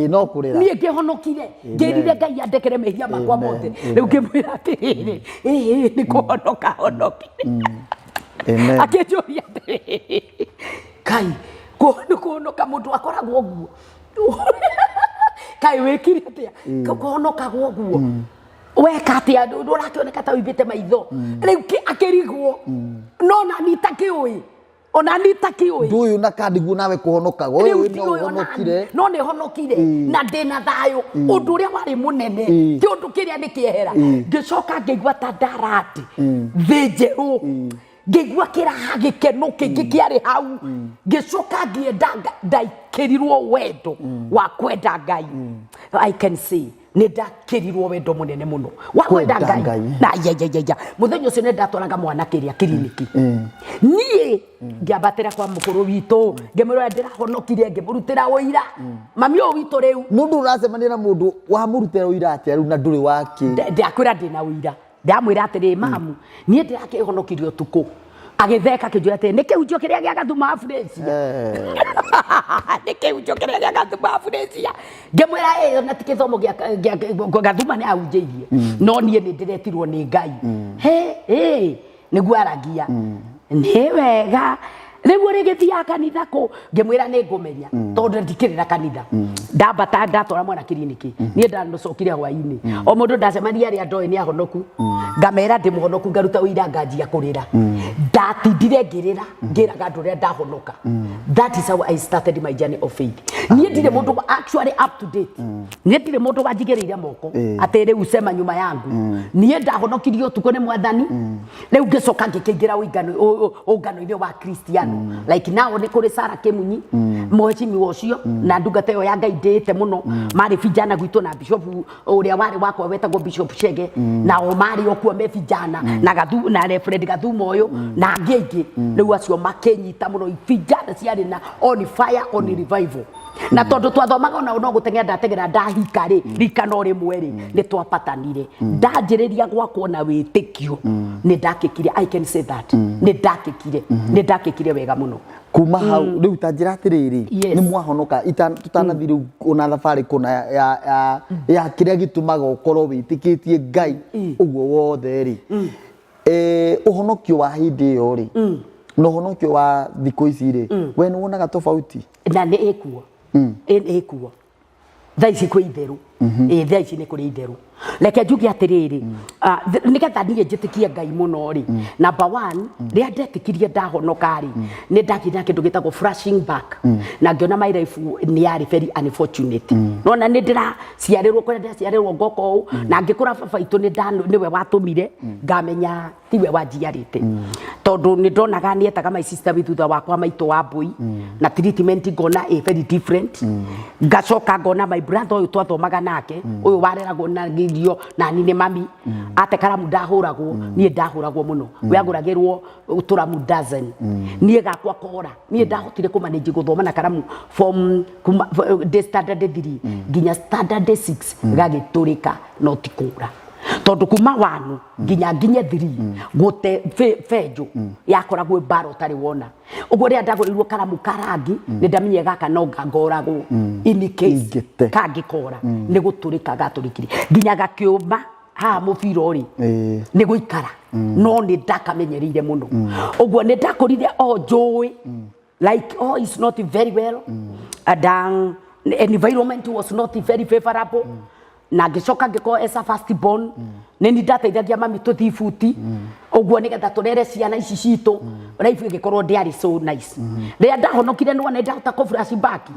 no kurira nie ngihonokire ngirire ngai andekere mehia makwa mothe riu ngimwira atiriri ni kuhonoka honokire amen akinjuria kai kuhonoka mundu akoragwo uguo kai wekire atia kuhonoka guo weka atia ndurakioneka ta uibite maitho riu akirigwo no na nitakiui ona nitakiui nduyu na kandigu nawe kuhonoka wewe no honokire no ne honokire na ndina thayo undu uria wari munene ti undu kiria nikiehera ngicoka ngigwa ta ndarati thijeru ngigwa kiraha gikeno kingi kiari hau ngicoka ngienda ndaikirirwo wendo wa kwenda ngai I can see ni ndakirirwo wendo munene muno wa kwenda ngai na ya muthenya ucio ni ndatwaraga mwana kiria kiriniki nie ngiambatira kwa mukuru witu ngemurwa ndirahonokire ngimurutira uira mami o witu riu mundu uracemania na mundu wa murutira uira atia riu na nduri waki ndakwira ndina uira ndamwira atiri mamu nie ndirakihonokirio utuku agitheka kijura te niki unjo kiria gia gathuma Afresia niki unjo kiria gia gathuma Afresia ngemwira na tikithomo gia gathuma ni aunjeirie no nie ni ndiretirwo ni ngai niguo aragia ni wega riu rigithia kanitha ko ngemwira ni ngumenya tondu ndikirira kanitha ndambata ndatwara mwana kiriniki nie ndanocokire hwaini o mundu ndacemania aria ndoi ni ahonoku ngamera ndi muhonoku ngaruta uira nganjia kurira ndatindire ngirira ngiraga andu ria ndahonoka that is how I started my journey of faith nie ndire mundu actually up to date nie ndire mundu wanjigereire moko atere usema nyuma yangu nie ndahonokirio utuko ni mwathani riu ngicoka ngikingira ungano ile wa Kristiano like now ni kuri Sara Kemunyi mheshimi wocio na ndungata yo ya ngai ndete muno mari vijana gwitu na bishop uria wari wakwa wetagwo Bishop Chege na o mari okuo me vijana na gathu na Reverend Gathumo uyu na ngeingi riu acio makenyita muno vijana ciari na on fire on revival na tondu twathomaga no gutengera ndategera ndahika ri rika no rimwe ri ni twapatanire ndanjiriria gwakwo na witikio ni ndakikire I can say that ni ndakikire wega muno kuma hau riu tanjira atiriri ni mwahonoka tutanathiri ona thabari kuna ya kiria gitumaga ukorwo witikitie ngai uguo wothe ri uhonokio wa hindi yo ri no honokio wa thiko ici ri we ni wonaga tofauti na ni ekuo ekuo thaici kwi itheru thaici ni kuri itheru Leke njuge atiriri nigetha niĩ njĩtĩkie Ngai mũno ri number 1 rĩa ndetikirie ndahonoka ri nĩ ndakinya kĩndũ gĩtagwo flashing back na ngĩona my life nĩ yari very unfortunate nona nĩ ndĩraciarĩrwo kũrĩa ndĩraciarĩrwo ngoko na ngĩkũra baba itũ nĩwe watũmire ngamenya tiwe wanjiarĩte tondũ nĩ ndonaga nĩ etaga my sister thutha wakwa maitũ wa mbui na treatment ngona very different ngacoka ngona my brother ũyũ twathomaga nake ũyũ wareragwo na girio na nĩ mami ate karamu ndahũragwo niĩ ndahũragwo mũno we agũragĩrwo tũramu dozen niĩ gakwa kora niĩ ndahotire kũmanage gũthoma na karamu from standard 3 nginya standard 6 gagĩtũrĩka no tikũra tondu kuma 1 nginya 3 gute fejo yakoragwo mbaro tari wona ugo ria ndagorirwo karamu karangi ni ndamenye gaka no ngangoragwo in case kangikora ni guturika gaturikire nginya gakiuma ha mubira uri ni guikara no ni ndakamenyereire muno ugo ni ndakorire o njui like is not very well and environment was not very favorable na ngicoka ngiko esa first born nini ndateithagia mami tuthibuti uguo nigetha turere ciana ici citũ life igikorwo ndiari so nice ria ndahonokire no ne ndahota ko flashback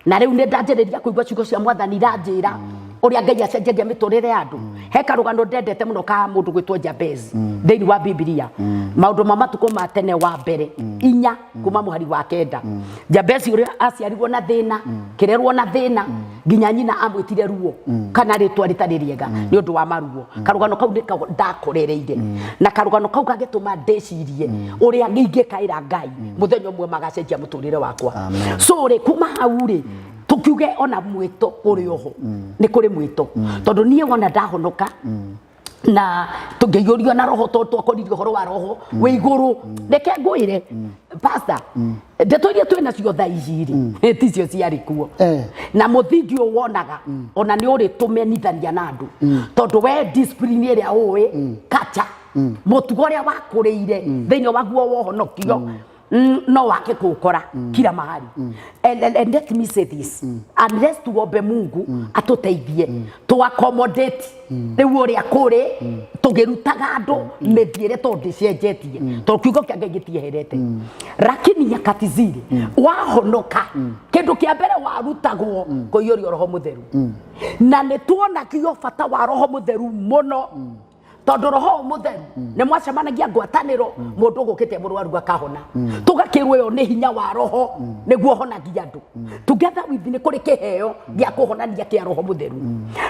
na riu ne ndanjereria kuigwa ciugo cia mwathani iranjira uria Ngai acenjagia miturire andu he karugano ndendete muno ka mundu gwitwo Jabez thĩinĩ wa Biblia maundu ma matuko ma tene wa mbere 4 kuma muhari wa 9 Jabez uria aciarirwo na thina kirerwo na thina nginya nyina amwitire ruo kana ritwa ritari riega ni undu wa maruo karugano kau ndakorereire na karugano kau gagituma ndecirie uria ngingikaira Ngai muthenya umwe magacenjia muturire wakwa so ri kuma hau ri tukiuge ona mwito uri oho ni kuri mwito tondu nie wona ndahonoka na tungeyurio na roho to twakoririo horo wa roho we iguru reke ngwire pastor ndeto iria twina cio tha iciri ticio ciari kuo na muthingi wonaga ona ni uri tumenithania na andu tondu we discipline iria uwi kacha mutugo uria wakuriire thiini waguo wohonokio no wake kukora kila mahali and let me say this unless tuombe Mungu atuteithie to accommodate riu uria kuri tugirutaga andu methiere to ndicenjetie to kiugo kia Ngai gitieherete lakini nyakati zile wahonoka kindu kia mbere warutagwo kuiyurio roho mutheru na ni tuona kio bata wa roho mutheru muno tondu roho mutheru ne mwacemanagia ngwataniro mundu gukite murwaru akahona tugakirwo yo ni hinya wa roho niguo honagia andu together with ni kuri kiheo gia kuhonania kia roho mutheru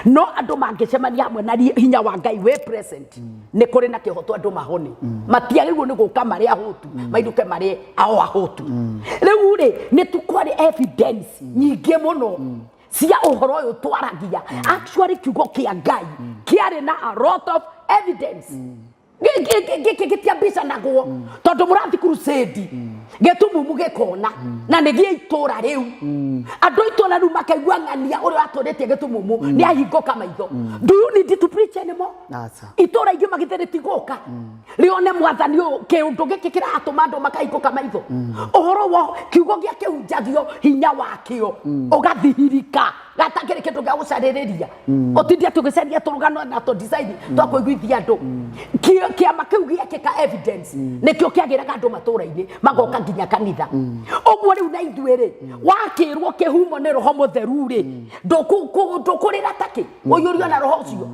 no andu mangicemania hamwe na hinya wa Ngai we present ni kuri na kihoto andu mahone matiagirwo ni guka mari ahotu maiduke mari ao ahotu riu ri ni tukwari evidence nyingi muno cia uhoro uyu twaragia actually kiugo kia Ngai kiari na a lot of evidence gitiambisa naguo tondu murathi crusade getumumu gekona na nigie itura riu andu itura riu makaigua ng'ania uri aturitie getumumu ni ahingoka maitho do you need to preach anymore itura ingi magithereti goka rione mwathani kiundu giki kiratuma andu makahingoka maitho uhoro wo kiugo gia kiunjagio hinya wakio ugathihirika gatakire kindu gia gucaririria otindia tugicaria turugano na to design twakuiguithia andu kiama kiu giakika evidence nikio kiagiraga andu matura-ini magoka nginya kanitha uguo riu na ithuiri wakirwo kihumo ni roho mutheru ri ndukurira taki uyurio na roho ucio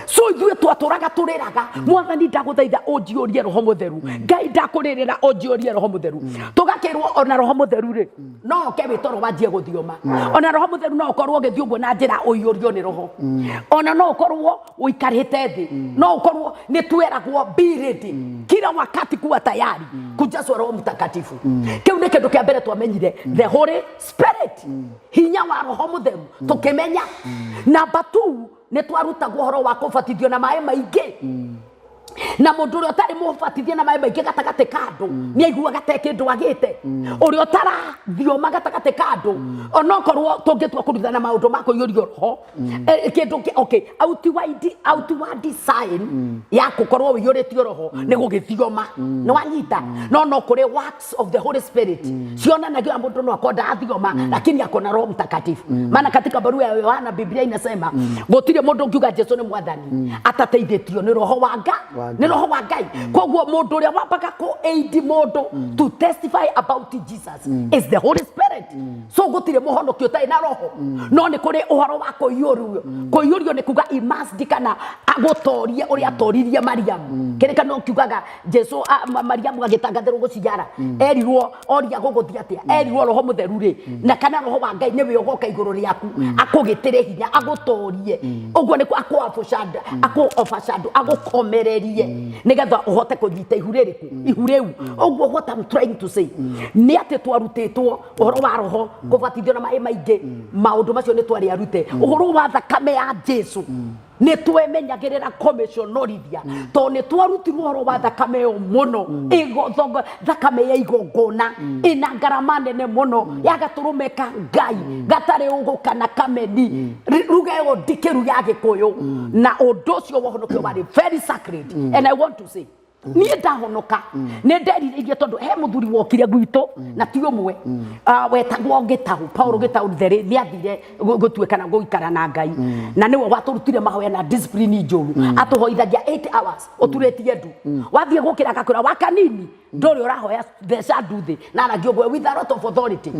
so ithuĩ twatũraga tũrĩraga mwathani ndagũthaitha ũnjiũrie roho mutheru Ngai ndakuririra ũnjiũrie roho mutheru tugakirwo ona roho mutheru ri no ke witoro wanjie guthioma ona roho mutheru no ukorwo githii ũguo na njĩra ũiyũrio ni roho ona no ukorwo uikarĩte thi no ukorwo ni tweragwo be ready kila wakati kuwa tayari kujazwa roho mtakatifu kiu ni kindu kia mbere twamenyire the Holy Spirit hinya wa roho mutheru tukimenya number 2 ni twarutagwo horo wa kubatithio na maĩ maingĩ na mundu uri otari mubatithia na mai maingi gatagate kandu ni aiguaga te kindu agite uri otara thioma gatagate kandu onokorwo tungitua kuruthana maundu ma kuiyurio roho kindu okay outward design ya gukorwo wiyuritio roho ni gugithioma ni wanyita no kuri works of the Holy Spirit cionanagia mundu no akonda athioma lakini akona Roho Mtakatifu maana katika barua ya Yohana Biblia inasema gutire mundu ngiuga Jesu ni mwathani atateithitio ni roho wa Ngai koguo mundu uria wabaga ku aid mundu to testify about Jesus is the Holy Spirit so gutire muhonokio tai na roho no ni kuri uhoro wa kuiyurio ni kuga immersed kana agutorie uria atoririe Mariam kireka no kiugaga Jesu Mariam agitangathirwo guciara erirwo oria guguthia atia erirwo roho mutheru ri na kana roho wa Ngai niwe ugoka iguru riaku akugitire hinya agutorie uguo ni aku ofashado agukomererie nigetha uhote kunyita ihureu uguo what I'm trying to say ni ati twarutitwo uhoro wa roho kubatithio na mai maingi maundu macio ni twari arute uhoro wa thakame ya Jesu ni twemenyagirira commissionorithia to ni twarutirwo uhoro wa thakame yo muno igothongo thakame ya igongona ina ngarama nene muno yagaturumeka Ngai gatari ugukana kameni ruga yo dikiru ya Gikuyu na undu ucio wohonokio bari very sacred and I want to say ni ndahonoka ni nderiririe tondu he muthuri wokire gwitu na ti umwe wetagwo Gitahu Paulo Gitahu theri ni athire gutuikana guikara na Ngai na niwe waturutire mahoya na discipline njuru atuhoithagia 8 hours uturetie ndu wathie gukira gakura wakanini ndori urahoya theca nduthi na aragio gwe with a lot of authority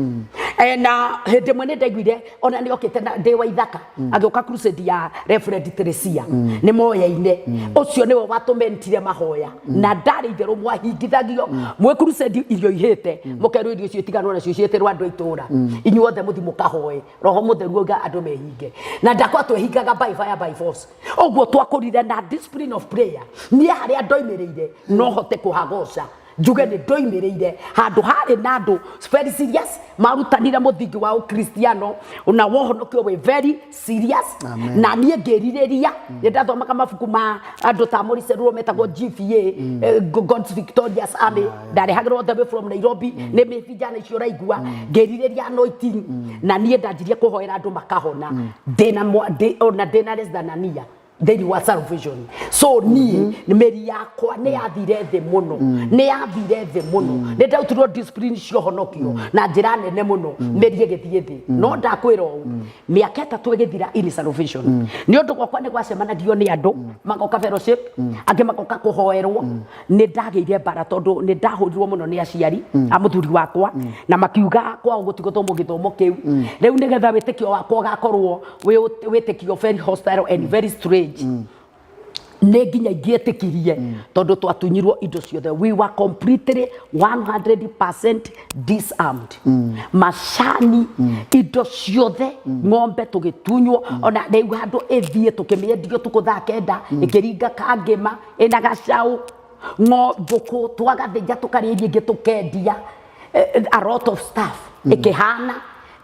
na hindi mwene ndaiguire ona ni okite ndi wa ithaka agioka crusade ya Reverend Teresia ni moya-ine ucio niwe watumentire mahoya na ndari itherũ mwahingithagio mwe crusade irio ihite mukeru irio cio tiganwo na cio cieterwo andu aitura inyuothe muthi mukahoe roho mutheru ga andu mehinge na ndakwa twehingaga by fire by force uguo twakurire na discipline of prayer ni haria ndoimereire no hote kuhagoca njuge ni ndoimereire handu hari na andu very serious marutanire muthingi wa ukristiano na wohonokio we very serious na nie ngiririria ni ndathomaga mabuku ma andu ta Maurice Ruo metagwo GVA God's Victorious Army ndarehagirwo the way from Nairobi ni mithijana icio raigua ngiririria anointing na nie ndanjirie kuhoera andu makahona dena less than ania theni wa salvation so ni meri yakwa ni yathire the muno ni ndautirwo discipline cio honokio na njira nene muno meri igithie thi no ndakwira u miaka 3 igithira in salvation ni undu gwakwa ni gwacemanagio ni andu magoka fellowship angi magoka kuhoerwo ni ndageire bara tondu ni ndahurirwo muno ni aciari amuthuri wakwa na makiuga kwa gutigothomo githomo kiu riu nigetha witikio wakwa gakorwo witikio very hostile and very strange ne nginya ingĩetikirie tondu twatunyirwo indo ciothe we were completely 100% disarmed macani indo ciothe ng'ombe tugitunywo ona rĩu handu ithie tukimiendio tukuthakenda ikiringa kangima ina gacau ng'ombe twagathĩnja tukarĩria ingĩ tukendia a lot of stuff ikihana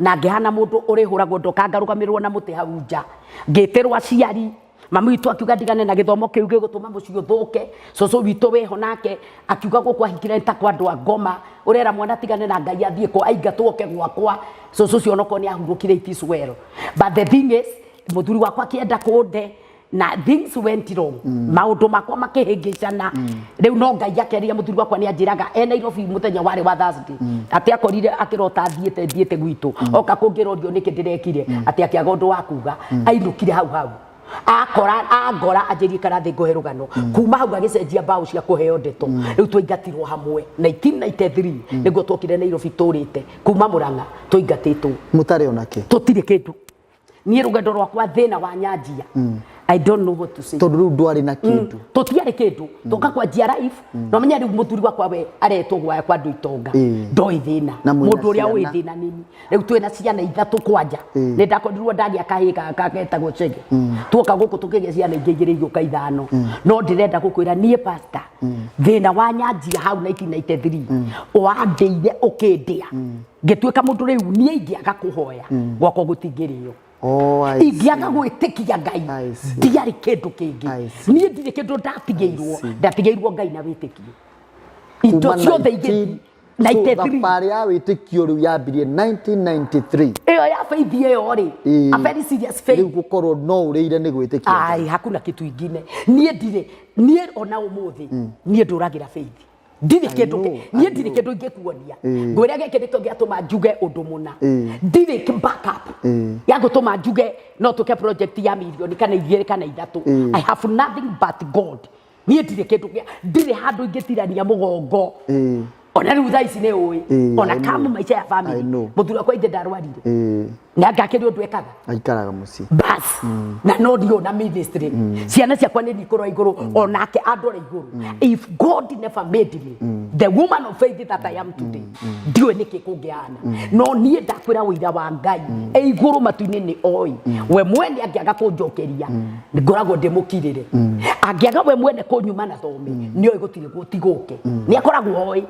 na ngihana mundu urihuragwo ndokangarugamirwo na muti hau nja ngĩtĩrwo aciari mami witu akiuga ndigane na githomo kiu gigutuma mucio thuke coco witu weho nake akiuga gukwa hikira nta kwa andu a Ngoma urera mwana tigane na Ngai athie ko aingatwo ke gwakwa coco cio noko ni ahurukire it is well but the thing is muthuri wakwa kienda kunde na things went wrong maundu makwa makihingicana riu no Ngai akeria muthuri wakwa ni anjiraga Nairobi muthenya wari wa Thursday ati akorire akirota thiete gwitu oka kungirorio niki ndirekire ati akiaga undu wa kuga ainukire hau agora ajiri karathi ngoherugano kuma hau agicenjia mbao cia kuheo ndeto riu twaingatirwo hamwe 1993 niguo twokire Nairobi turite kuma Murang'a twaingatitwo mutare onake tutire kindu ni rugendo rwakwa thina wa nyanjia I don't know what to say tondu ndwari na kindu tutiare kindu toka kwa jia life no menya riu muthuri wakwa we aretwo gwa kwa ndu itonga ndoi thina mundu uria wi thina nini riu twina ciana ithatu kwanja ni ndakorirwo ndari akahika akageta chege tuoka guku tukige ciana ingigire igoka ithano no ndirenda gukwira nie pastor thina wa nyanjia hau 1993 wandeire ukindia ngituika mundu riu nie ingi agakuhoya gwako gutingirio Ingiaga gwitikia Ngai ndiari kindu kingi nie ndire kindu ndatigeirwo Ngai na witikio into ciothe igithii 93 Thabari ya witikio riu yambirie 1993 iyo ya faith iyo ri a very serious faith riu gukorwo no urire ni gwitikia ai hakuna kitu ingine nie ona umuthi nie nduragira faith ndire kindu nie ndire kindu ingikuonia ngwira geke ndito giatuma njuge undu muna ndire backup ya gutuma njuge no tuke project ya milioni kana 2 kana 3 I have nothing but God nie ndire kindu ndire handu ingitirania mugongo ona riu thaici ne ui ona kamu maica ya family muthura kwa inde ndarwarire na ngakiri undu ekaga aikaraga muci bas na no dio na ministry ciana ciakwa ni ikoro iguru onake andora iguru if God never made me the woman of faith that I am today dio niki kungiana no nie ndakwira wira wa Ngai iguru matuini ni oi we mwene angiaga kunjokeria ngoragwo ndimukirire angiaga we mwene kunyuma na thome ni oi gutire gutiguke ni akoragwo oi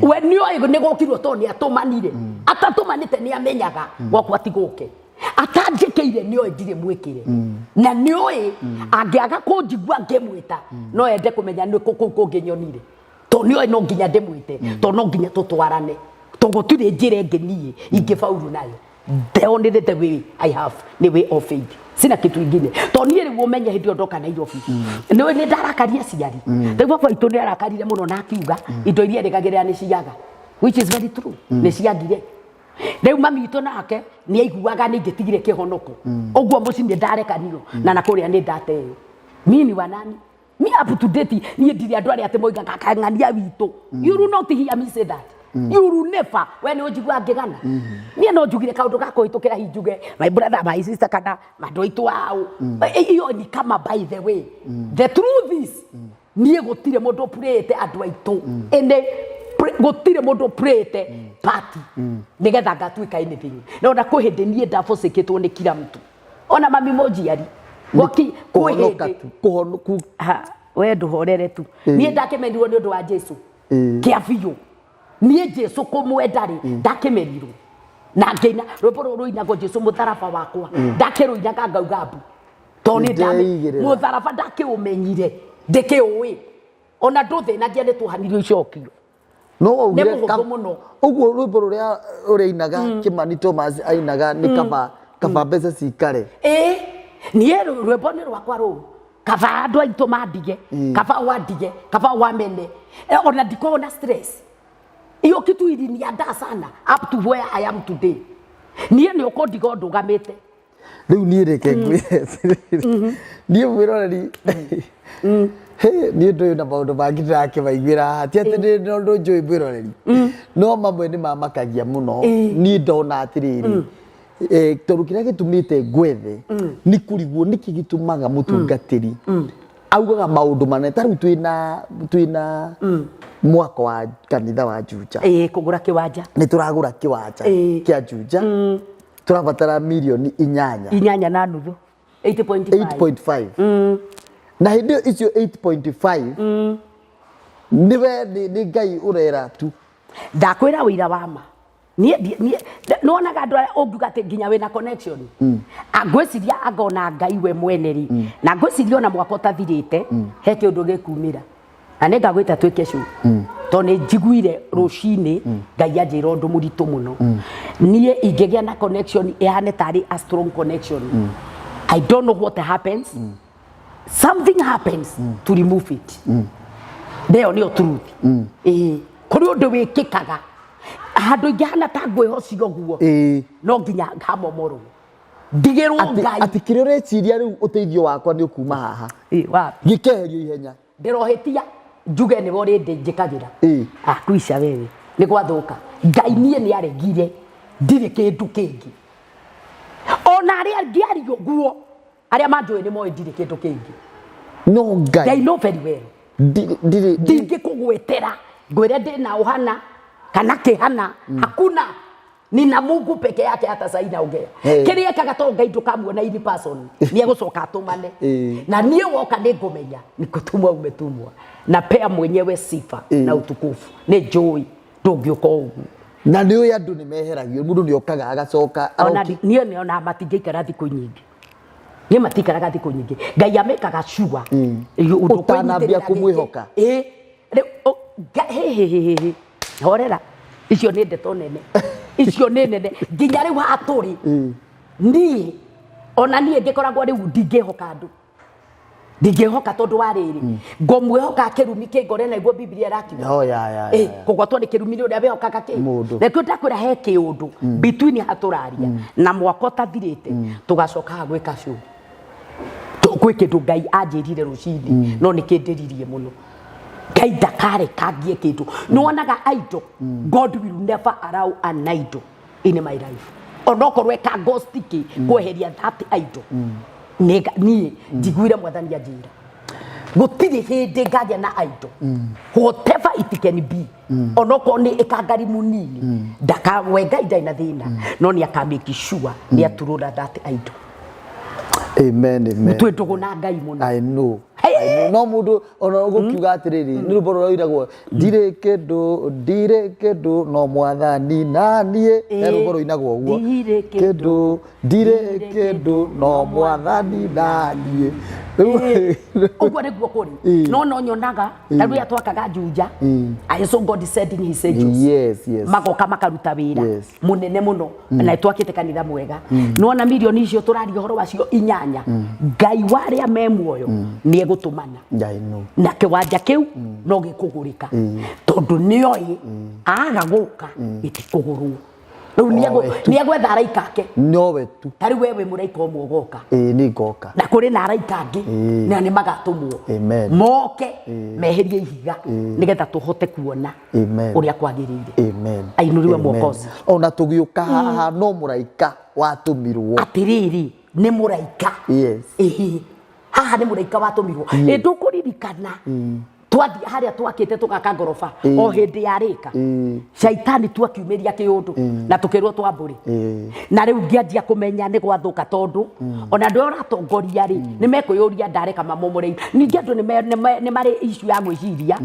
we ni oi ni gukirwo to ni atumanire atatumanite ni amenyaga gwakwa tiguke atanjikeire ni oi ndire mwikire na ni oi angiaga kunjigua ngimwita no ende kumenya ni kunginyonire to ni oi no nginya ndimwite to no nginya tutwarane to gutire njire ngenie ingifaulu nayo the only the way I have the way of faith sina kitu ingine to nie ri umenye hindi ondoka Nairobi ni ndarakaria ciari ndigwa kwa itu ni arakarire muno na akiuga indo iria ndikagirira ni ciaga which is very true ni ciagire riu mami itu nake ni aiguaga ni ngitigire kihonoko uguo muci ni ndarekaniro na nakuria ni ndateyo mini wanani me up to date ni ndiri andu ari ate moiga kakangania witu you will not hear me say that you will never when ujigwa ngigana nie no njugire kaundu gakuhitukira hinjuge my brother my sister kana mandu itu au iyo ni kama by the way the truth is nie gutire mundu purete andu aitu ende gutire mundu purete party nigetha ngatuika anything no na kuhinde nie ndafoseketwo ni kila mtu ona mami moji yari goki kuhinde kuhonoku we nduhorere tu nie ndakemenirwo ni undu wa Jesu kiabiyo nie Jesu kumwenda ri ndakemerirwo na ngeina rwimbo ruru inago Jesu mutharaba wakwa ndakeruinaga ngaugabu to ni ndame mutharaba ndakiumenyire ndikiui ona nduthinagia ni tuhanirio icokio no ugire uguo rwimbo ruria ureinaga Kimani Thomas ainaga ni kaba mbeca cikare nie rwimbo ni rwakwa ruru kaba andu aitu mandige kaba wandige kaba wamene ona ndikona stress iyo kitu ili ni ada sana up to where I am today nie ni ukondigo ndugamite riu nie reke nie mwiroreri he nie na maundu mangira kibaiguira ati ati no njui mwiroreri no mamwe ni mamakagia muno nie ndona atiriri toru kiria gitumite gwethe ni kurigwo niki gitumaga mutungatiri augaga maundu manene taru twina mwako wa kanitha wa Juja kugura kiwanja ni turagura kiwanja kia Juja turabatara milioni 8 na nuthu 8.5 na hindi icio 8.5 niwe ni Ngai urera tu ndakwira wira wama nie nonaga andu ungiuga ati nginya wina connection angwiciria agona Ngai we mweneri na ngwiciria ona mwaka utathirite he kiundu gikumira na nega gwita twike shu to ni njiguire rucini Ngai anjira undu muritu muno nie ingigia na connection ihane tari a strong connection I don't know what happens something happens to remove it there ni truth kuri undu wikikaga handu ngihana ta ngwihocio guo no nginya ngamomoro ndigirwo Ngai ati kirio reciria riu uteithio wakwa ni ukuma haha wapi gikeherio ihenya ndirohitia njuge ni wori njikagira kuisha wewe ni gwathuka Ngai nie ni aregire ndire kindu kingi ona aria ngiario guo aria manjui ni moi ndire kindu kingi no Ngai know very well ndire kugwetera ngwire ndina uhana kana kihana hakuna nina Mungu peke yake hata saida ongea kiria kagato Ngai ndukamuona ili person ni egucoka atumane na nie woka ni ngumenya nikutumwa umetumwa na pea mwenyewe sifa na utukufu ni joy ndungiuka ugu na nĩ ũĩ andũ nĩ meheragio mũndũ nĩ okaga agacoka niĩ nĩ ona matingĩikara thikũ nyingĩ niĩ matikaraga thikũ nyingĩ Ngai amekaga sure ũtanambia kũmwĩhoka horera icio nĩ ndeto nene icio nĩ nene nginya rĩu hatũrĩ niĩ ona niĩ ngĩkoragwo rĩu ndingĩhoka andũ ndingĩhoka tondũ wa rĩrĩ ngomwĩhoka kĩrumi kĩngore na iguo Biblia ĩrakiuga kũgwatwo nĩ kĩrumi nĩ ũrĩa wĩhokaga kĩ rekio ndakwĩra he kĩũndũ between hatũraria na mwaka ũtathirĩte tũgacoka gwĩka show gwĩ kĩndũ Ngai anjĩrire rũcinĩ no nĩ kĩndĩririe mũno Ngai ndakarekangie kĩndũ nĩ wonaga idol God will never allow an idol in my life onokorwo eka ghost kĩ kweheria that idol niĩ njiguire mwathani anjĩra gũtirĩ hĩndĩ ngagĩa na idol whatever it can be onokorwo nĩ ĩkangari mũnini ndakawe Ngai ndarĩ na thĩna no nĩ akamake sure nĩ aturũra that idol. Amen, amen. Twĩtũgũ na Ngai mũno. I know. No mũndũ ona ũgũkiuga atĩrĩrĩ nĩ rũmbo rũroiragwo ndirĩ kĩndũ no mwathani na niĩ nĩ rũmbo rũinagwo ũguo ndirĩ kĩndũ no mwathani na niĩ ũguo nĩguo kũrĩ no nyonaga na rĩrĩa twakaga Juja I saw God said in his angels magoka makaruta wĩra mũnene mũno na twakĩte kanitha mwega no na milioni icio tũraria ũhoro wacio 8 Ngai warĩa me muoyo nĩ egũtũmana na kĩwanja kĩu no gĩkũgũrĩka tondũ nĩoĩ aga gũka gĩtikũgũrwo rĩu nĩ egwetha araika ake nowe tu tarĩ wewe mũraika ũmwe ũgoka nĩ ngoka na kũrĩ na araika angĩ na nĩ magatũmwo moke meherie ihiga nĩgetha tũhote kuona ũrĩa kwagĩrĩire ainũriwe Mwokozi ona tũgĩũka haha no mũraika watũmirwo atĩrĩrĩ nĩ mũraika haha nĩ mũraika watũmirwo ndũkũririkana twathi harĩa twakĩte tũgaka ngoroba o hĩndĩ ya rĩka shaitani twakiumĩria kĩũndũ na tũkĩrwo twambũre na rĩu ngĩanjia kũmenya nĩ gwathũka tondũ ona andũ ũratongoria rĩ nĩ mekwĩyũria ndareka mamomore ningĩ andũ nĩ marĩ issue ya gwĩciria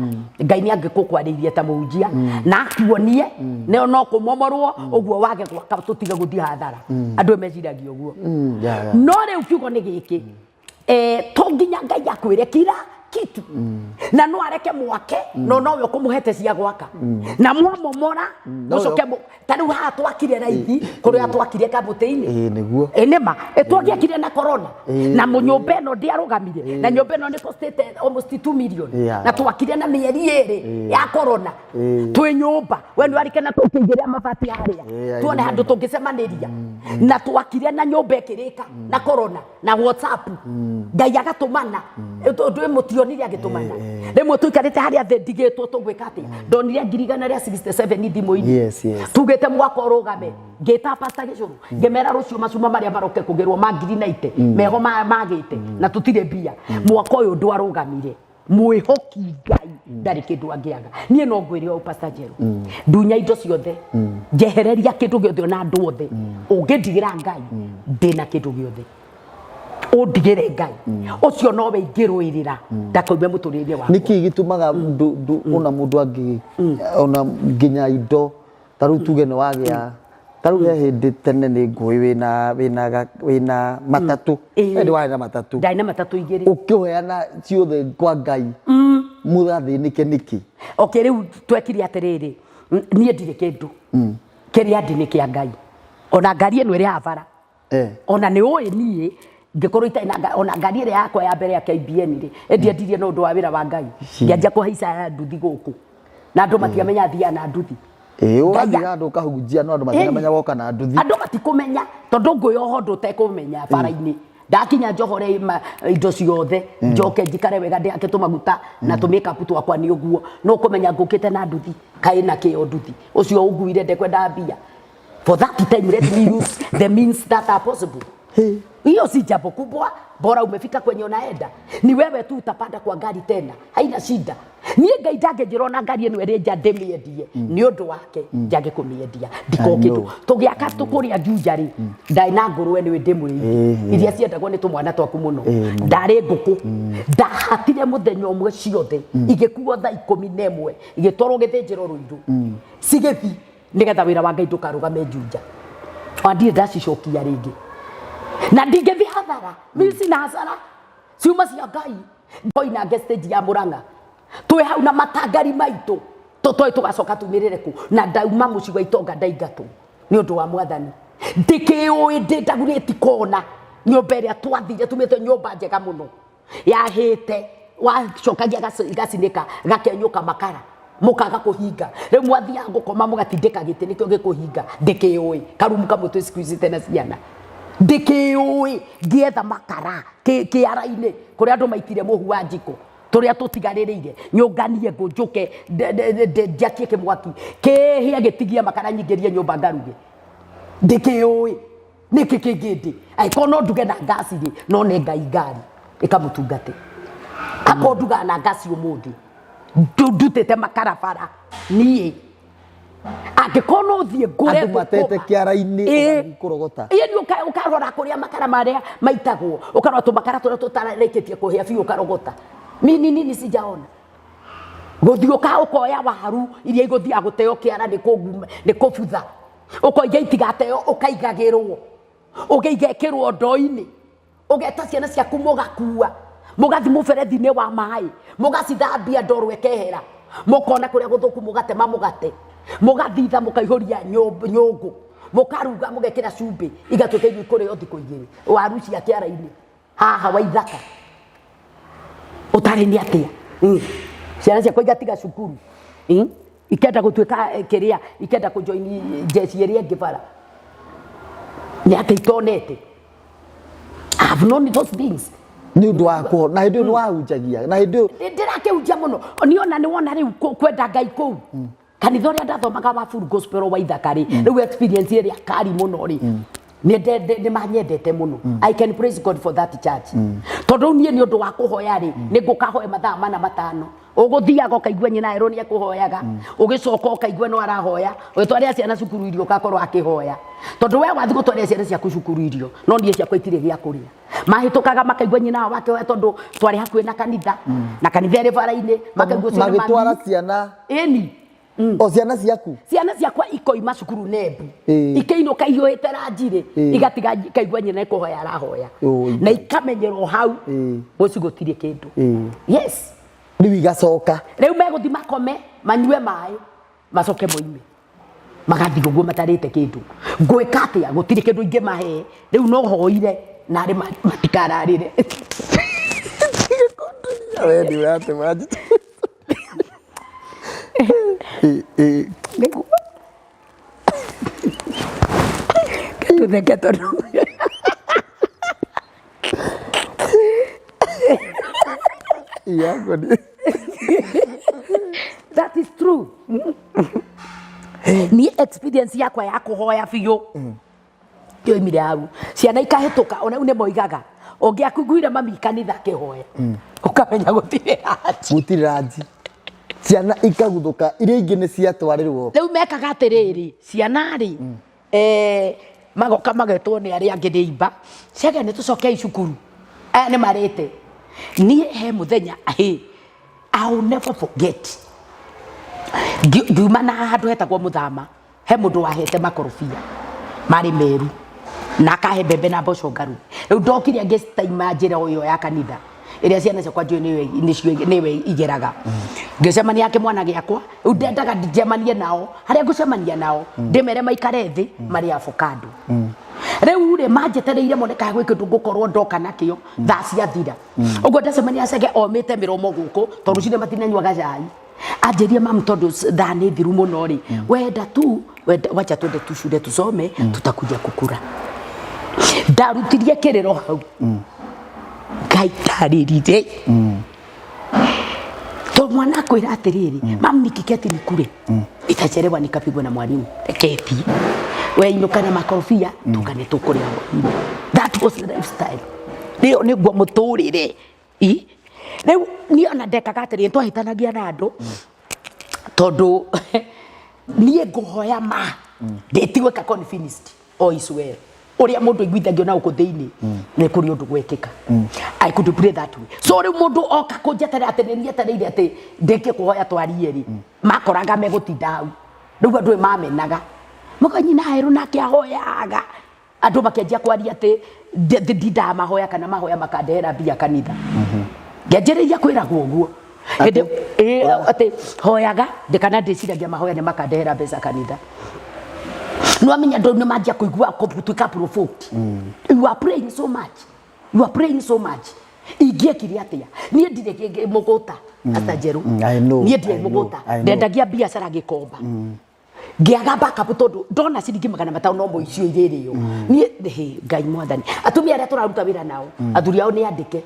Ngai nĩ angĩkũkwarĩirie ta mũhunjia na akuonie no kũmomorwo ũguo wage gwaka tũtige gũthiĩ hathara andũ meciragia ũguo no rĩu kiugo nĩ gĩkĩ to nginya Ngai akwĩre kira kitu na no areke mwake no nowe kumuhete cia gwaka na mwamomora mucoke tari ha twakire raithi kuria twakire kabutini niguo enema twagiakire na corona na munyumba eno ndiarugamire na nyumba eno ni costed almost 2 million na twakire na mieri ere ya corona twi nyumba we ni arike na tukingiria mabati haria tuone handu tungisemaniria na twakire na nyumba ikirika na corona na WhatsApp Ngai agatumana ndwe mutionire agitumana rimwe tuikarite haria the ndigitwo tugwika atia ndonire ngirigana ria 67 thimo-ini tugite mwaka urugame ngita pastor gicuru ngemera rucio macuma maria maroke kugirwo mangiri 90 meho magite na tutire mbia mwaka uyu ndwarugamire mwihoki Ngai ndari kindu angiaga nie no ngwire o pastor Jeru dunya indo ciothe njehereria kindu giothe na andu othe ungindigira Ngai ndina kindu giothe undigire Ngai ucio nowe ingirwirira ndakoime muturire wako niki gitumaga ona mundu angi ona nginya indo taru tuge no wagia taru ya hindi tene ni ngui wina matatu ndi wari na matatu ndai na matatu igiri ukiheana ciothe kwa Ngai muthathi niki okay riu twekiri atiriri nie ndire kindu kiria ndi ni kia Ngai ona ngari eno iri havara ona ni oi nie ngĩkorwo itaina ona ngari ĩrĩa yakwa ya mbere ya KBN ri endiendirie no ũndũ wa wĩra wa Ngai ngĩanjia kũhaica nduthi gũkũ na andũ matiamenya thia na nduthi ũgathiga andũ kahunjia no andũ matiamenya woka na nduthi andũ matikũmenya tondũ ngũyoho ndũ tekũmenya bara-inĩ ndakinya njohore indo ciothe njoke njikare wega ndĩake tũmaguta na tũmakeup twakwa nĩ ũguo no kũmenya ngũkĩte na nduthi kaĩ na kĩo nduthi ũcio ũnguire ndekwenda mbia for that time let me use the means that are possible. Hiyo si jambo kubwa, bora umefika kwenye unaenda. Ni wewe tu utapanda kwa gari tena. Haina shida. Niye Ngai ndangĩnjĩra ngari ĩno ĩrĩ nja ndĩmĩendie nĩ ũndũ wake njage kũmĩendia ndiko kĩndũ tũgĩaka tũkũrĩa Juja rĩ ndai na ngũrwe nĩ ndĩmwĩri iria ciendagwo nĩ tũmwana twaku mũno ndarĩ ngũkũ ndahatire mũthenya ũmwe ciothe igĩkuo thaa 11 igĩtwarwo gĩthĩnjĩro Rũirũ cigĩthi nigetha wira wa Ngai ndukarugame njunja wandire ndacicokia ringi na ndingethi hathara misi na hasara ciuma cia Ngai ngoina nge stage ya Murang'a twi hau na matangari maitu tutoi tugacoka tumirire ku na ndauma muci wa itonga ndaingatu ni undu wa Mwathani ndikiui ndindaguriti kona nyumba iria twathire tumite nyumba njega muno yahite wacokagia gacinika gakenyuka makara mukaga kuhinga riu mwathia ngukoma mugatindika giti nikio gikuhinga ndikiui karumu kamutwe squeeze na ciana ndikiui ngietha makara Kiaraini kuria andu maitire muhu wa njiko turia tutigaririire nyunganie ngunjuke njakie kimwaki kihia gitigia makara nyingerie nyumba ngaruge ndikiui niki kingindi aiko no nduge na gasi ri no ne Ngai ngari ikamutungate ako nduga na gasi umuthi ndutete makara bara nie angikono uthie ngure andu matete Kiaraini kurogota ni ukarora kuria makara maria maitagwo ukarora tu makara turia tutarareketie kuhia biu ukarogota nini sijaona guthio ka ukoya waru iria iguthia guteo Kiara ni kubutha ukoiga itigateo ukaigagirwo ugeigekirwo ndoini ugeta ciana ciaku mugakua mugathi muberethi-ini wa mai mugacithambia ndoro ekehera mukona kuria guthuku mugatema mugate mugathitha mukaihoria nyungu mukaruga mugekira cumbi igatuika irio ikuri yo thiku igiri waru cia Kiara-ini haha wa ithaka utari ni atia ciana ciakwa igatiga cukuru ikenda gutuika kiria ikenda kujoin jeshi iria ngibara ni atia itonete I have known those things ni undu wako na hindu ni wahunjagia na hindu ndirakehunjia muno niona ni wona riu kwenda Ngai kuu kanitha uria ndathomaga wa full gospel wa ithaka ri riu experience iria kari muno ri ni manyendete muno I can praise God for that church tondu nie ni undu wa kuhoya ri ni ngukahoya mathaa mana matano uguthiaga ukaigua nyina ero ni akuhoyaga ugicoka ukaigua no arahoya wetwaria ciana cukuru irio ugakorwo akihoya tondu we wathi gutwaria ciana ciaku cukuru irio no ndie ciakwa itire gia kuria mahitukaga makaigua nyina wake we tondu twari hakuhi na kanitha na kanitha ri bara-ini makaigua ciana magitwara ciana eni o ciana ciakwa ikoima cukuru nebu ikeinuka ihoete ranjiri igatiga kaigua nyina ikuhoya arahoya na ikamenyerwo hau muci gutire kindu yes riu igacoka riu meguthi makome manyue mai macoke moime magathi guguo matarite kindu ngwika atia gutire kindu ingi mahe riu no hoire na ri matikararire we ni wate maji Nego. Kato de kato no. Yeah, good. That is true. Ni experience yakwa ya kuhoya biyo. Yo imire hau. Ciana ikahituka ona une moigaga. Ongiakuguire mami kanitha kihoya. Ukamenya gutire raji. Ciana ikaguthuka iria ingi ni ciatwarirwo riu mekaga atiriri ciana ri magoka magetwo ni aria angi niimba ciaga ni tucoke cukuru ni marite ni he muthenya I'll never forget ngiuma na handu hetagwo Muthama he mundu wahete makorofia mari meru na akahe mbembe na mboco ngaru riu ndokire ngestaima njira uyo ya kanitha iria ciana ciakwa njui niwe igeraga ngicemania yake mwana giakwa riu ndendaga njemanie nao haria ngucemania nao ndimere maikare thi mari avocado riu ri manjetereire moneka gwi kindu ngukorwo ndoka nakio thaa ciathira uguo ndacemania cege omite miromo guku tondu cine matinanyuaga cai anjirie mamu tondu thaa ni thiru muno ri wenda tu wacha twende tucure tusome tutakuja kukura ndarutirie kiriro hau gaitarĩrire to mwana kwira atiriri mami nikiketi nikure itachelewa nikapigwa na mwalimu eketi we inuka na makorofia tukane tukure hapo that was the lifestyle leo ni gwa muturire leo ni ona ndekaga atiriri twahitanagia na andu tondu nie nguhoya ma ndetiwe ka convinced all is well uria mundu iguithagio na uko thiini ni kuri undu gwekika I could pray that way so ri mundu oka kunjetera atenenia tereire ati ndeke kuhoya twarieri makoraga megutinda hau riu andu mamenaga mukanyina heru nake ahoyaga andu makenjia kwaria ati ndinda mahoya kana mahoya makandehera mbia kanitha ngenjereria kwiragwo uguo ati hoyaga ndikana ndiciragia mahoya ni makandehera mbeca kanitha no amenya andu ni manjia kuigua kutuika provoked you are praying so much ingĩekire atia niĩ ndirĩ mũgũta ata njerũ niĩ ndirĩ mũgũta ndendagia biacara gĩkomba ngĩaga backup tondu ndona ciringi 500 no mũicio irĩrĩo niĩ Ngai mwathani atumia arĩa tũraruta wĩra nao athuri ao nĩ andĩke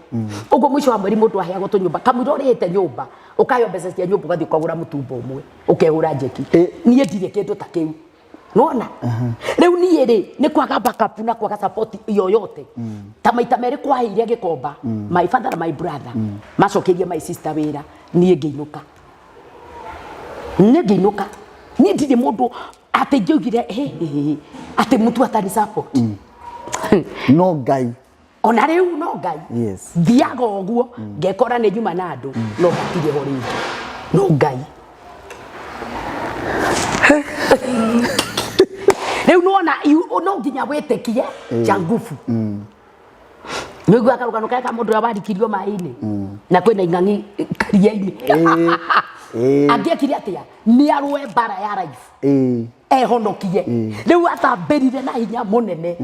ũguo mũico wa mweri mũndũ aheagwo tũnyũmba kamũira ũrĩhĩte nyũmba ũkayo mbeca cia nyũmba ũgathiĩ ũkagũra mũtumba ũmwe ũkehũra njeki niĩ ndirĩ kĩndũ ta kĩu nona riu niĩ rĩ nĩ kwaga backup na kwaga support yoyote ta maita merĩ kwaheire gĩkomba my father and my brother macokerie my sister wĩra niĩ ngĩinũka niĩ ndirĩ mũndũ atĩ ngĩugire atĩ mũtu atari support no Ngai ona rĩu no Ngai thiaga ũguo ngekora nĩ nyuma na andũ no matirĩ ho rĩngĩ no Ngai riu nona no nginya wĩtĩkie cha nguvu nĩguo akarũgano kaya ka mũndũ ũrĩa warikirio maĩ-inĩ na kwĩna ing'ang'i karia-inĩ angĩekire atĩa nĩ arũe mbara ya life ehonokie riu atambĩrire na hinya mũnene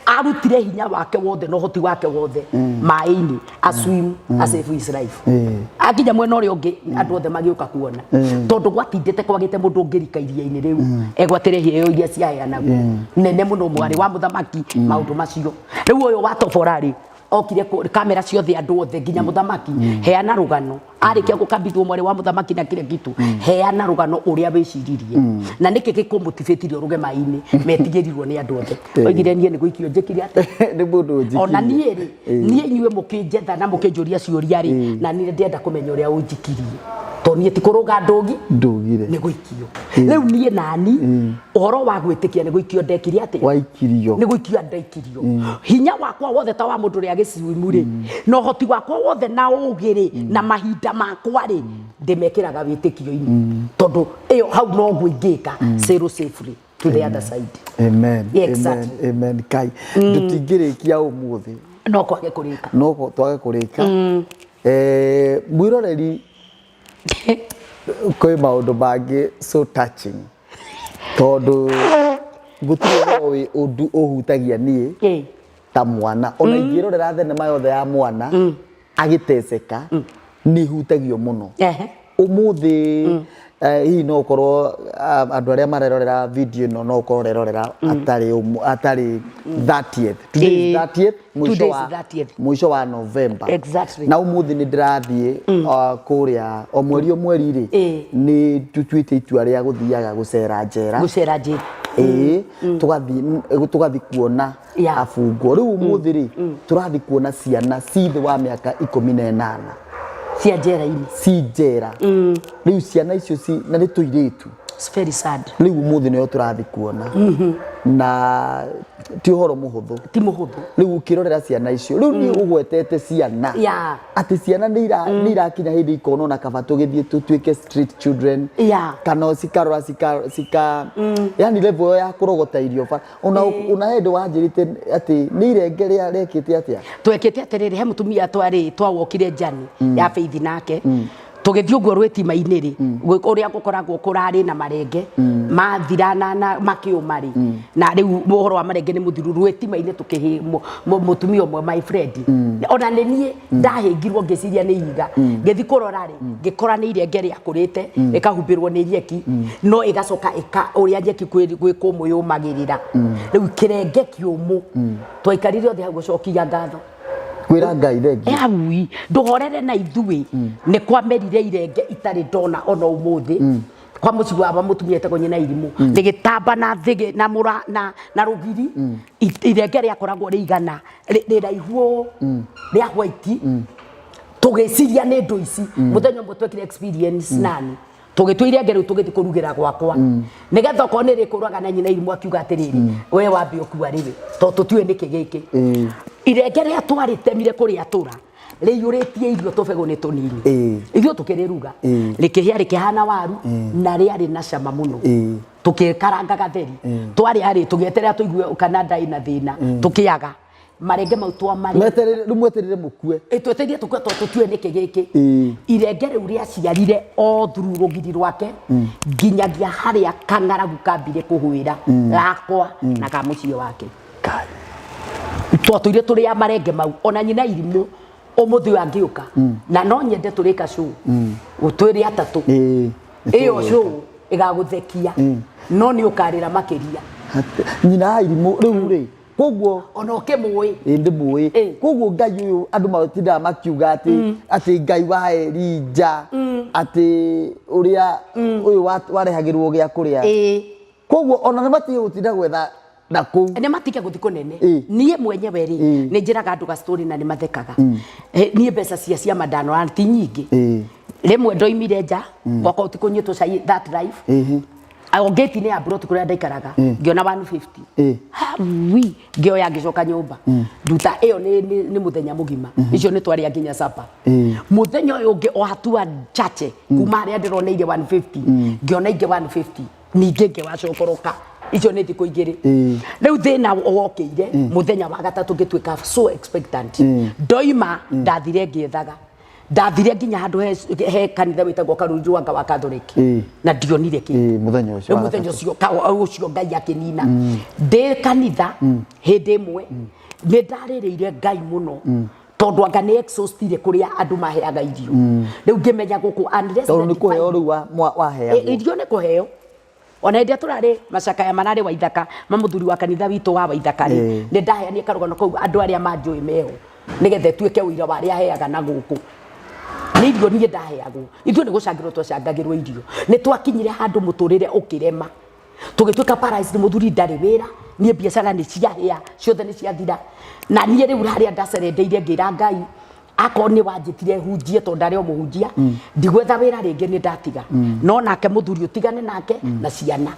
arutire hinya wake wothe na ũhoti wake wothe maĩ-inĩ aswim asave his life akinya mwena ũrĩa ũngĩ andũ othe magĩũka kuona tondũ gwatindĩte kwagĩte mũndũ ũngĩrika iria-inĩ rĩu egwatĩre heo iria ciaheanagwo nene mũno mwarĩ wa mũthamaki maũndũ macio rĩu ũyũ watoborarĩ okire kamera ciothe andũ othe nginya mũthamaki heana rũgano arĩkia gũkambithwo mwarĩ wa mũthamaki na kile kitu heana rũgano ũrĩa wĩciririe na nĩkĩ gĩkũmotivate ũruge maĩ-inĩ metigĩrirwo nĩ andũ othe oigire niĩ nĩ gũikio njĩkire atĩ nĩ mũndũ njĩkire ona niĩ rĩ niĩ inyuĩ mũkĩnjetha na mũkĩnjũria ciũria rĩ na niĩ ndĩrenda kũmenya ũrĩa ũnjikirie to niĩ ti kũrũga ndũgire nĩ gũikio rĩu niĩ nani ũhoro wa gwĩtĩkia nĩ gũikio ndekire atĩ waikirio nĩ gũikio ndaikirio hinya wakwa wothe ta wa mũndũ ũrĩa gĩciumu rĩ na ũhoti wakwa wothe na ũgĩ rĩ na mahinda makwa rĩ ndĩmekĩraga wĩtĩkio-inĩ tondũ ĩyo hau no ngũingĩka sail safely to the other side amen Kai ndũtingĩrĩkia ũmũthĩ no kwage kũrĩka no twage kũrĩka mwĩroreri kwĩ maũndũ mangĩ so touching tondũ gũtirĩ ũndũ ũhutagia niĩ ta mwana ona ingĩrorera thenema yothe ya mwana agĩteceka nĩ hutagio mũno ũmũthĩ hihi no ũkorwo andũ arĩa marerorera video ĩno no ũkorwo ũrerorera atarĩ 30th today is 30th mũico wa November na ũmũthĩ nĩ ndĩrathiĩ kũrĩa o mweri rĩ nĩ tũtuĩte itua rĩa gũthiaga gũcera njera tũgathiĩ kuona abungwo rĩu ũmũthĩ rĩ tũrathiĩ kuona ciana thĩ wa mĩaka 18 cia njera-inĩ si njera rĩu ciana icio na nĩ tũirĩtu it's very sad rĩu ũmũthĩ nĩyo tũrathiĩ kuona na ti ũhoro mũhũthũ ti mũhũthũ rĩu ũkĩrorera ciana icio rĩu nĩ ũgwetete ciana atĩ ciana nĩ irakinya hĩndĩ ikona ona kaba tũgĩthiĩ tũtuĩke street children kana cikarora yani level ya kũrogota irio ona hĩndĩ wanjĩrĩte atĩ nĩ irenge rĩa rekĩte atĩa twekĩte atĩrĩrĩ he mũtumia twawokire njani ya Faith nake tũgĩthiĩ ũguo rwĩtima-inĩ rĩ ũrĩa gũkoragwo kũrarĩ na marenge mathira na makĩũma rĩ na rĩu ũhoro wa marenge nĩ mũthiru rwĩtima-inĩ tũkĩhĩ mũtumia ũmwe my friend ona nĩ niĩ ndahĩngirwo ngĩciria nĩ ihiga ngĩthiĩ kũrora rĩ ngĩkora nĩ irenge rĩakũrĩte rĩkahumbĩrwo nĩ nyeki no ĩgacoka ũrĩa nyeki gwĩ kũmũ yũmagĩrĩra rĩu kĩrenge kĩũmũ twaikarire othe hau gũcokia ngatho kwĩra Ngai thengi awi ndũhorere na ithuĩ nĩ kwamerire irenge itarĩ ndona ona ũmũthĩ kwa mũciĩ wa mũtumia etagwo nyina irimũ rĩgĩtamba na thĩgĩ na mũra na rũgiri irenge rĩakoragwo rĩigana rĩraihu rĩa white tũgĩciria nĩ ndũ ici mũthenya ũmwe twekire experience nani tũgĩtua irenge rĩu tũgĩthiĩ kũrugĩra gwakwa nĩgetha okorwo nĩ rĩkũraga na nyina irimũ akiuga atĩrĩrĩ we wambe ũkua rĩrĩ tondũ tũtiũĩ nĩkĩ gĩkĩ irenge rĩa twarĩtemire kũrĩa tũra rĩiyũrĩtie irio tũbegũ nĩ tũnini ithuĩ tũkĩrĩruga rĩkĩhĩa rĩkĩhana waru na rĩarĩ na cama mũno tũkĩkaranga gatheri twarĩa rĩ tũgĩeterera tũigue kana ndai na thĩna tũkĩaga marenge mau twa mari mweterere mukue tweterie tukwe tutue niki giki irenge riu rĩaciarire o through rũgiri rwake nginyagia harĩa kang'aragu kambire kũhwĩra gakwa na ka mũciĩ wake twatũire tũrĩa marenge mau ona nyina irimũ ũmũthĩ angĩũka na no nyende tũrĩka show ũtwĩre atatũ ĩyo show ĩgagũthekia no nĩ ũkarĩra makĩria nyina irimũ rĩu rĩ koguo ona ũkĩmũĩ ĩndĩ mũĩ koguo Ngai ũyũ andũ matinda makiuga atĩ Ngai wa Elija atĩ ũrĩa ũyũ warehagĩrwo gĩa kũrĩa koguo ona nĩ matige gũtinda gwetha na kũu nĩ matige gũthi kũnene niĩ mwenyewe rĩ nĩ njĩraga andũ ga story na nĩ mathekaga niĩ mbeca cia mandano ti nyingĩ rĩmwe ndoimire nja gwakwa ũtikũnyitwo cai that life Gate ni abroad kuria ndaikaraga ngiona 150 wi ngioya ngicoka nyumba nduta iyo ni muthenya mugima icio ni twari nginya sapa muthenya uyu ungi o hatua chache kuma ria ndironeire 150 ngiona inge 150 ninge ngewacokoroka icio ni thiko igiri riu thina wokeire muthenya wa gatatu ngitwika so expectant ndoima ndathire ngiethaga ndathire nginya handu he kanitha witagwo Karunju wanga wa Catholic na ndionire ki muthenya ucio Ngai akinina ndi kanitha hindi imwe ni ndarĩrĩire Ngai muno tondu anga ni exhaustire kuria andu maheaga irio riu ngimenya guku unless tondu ni kuheo riu waheagwo irio ni kuheo ona ndia turari macakaya manari wa ithaka mamuthuri wa kanitha witu wa ithaka ri ni ndaheania karugano kau andu aria manjui meho nigethe tuike uira wa aria heaga na guku ni irio nie ndaheagwo ithuĩ nĩ gũcangĩrwo twacangagĩrwo irio nĩ twakinyire handũ mũtũrĩre ũkĩrema tũgĩtuĩka paralyzed mũthuri ndarĩ wĩra niĩ biacara nĩ ciahĩa ciothe nĩ ciathira na niĩ rĩu harĩa ndacerendeire ngĩra Ngai akorwo nĩ wanjĩtire hunjie tondũ ndarĩ o mũhunjia ndigwetha wĩra rĩngĩ nĩ ndatiga no nake mũthuri ũtigane nake na ciana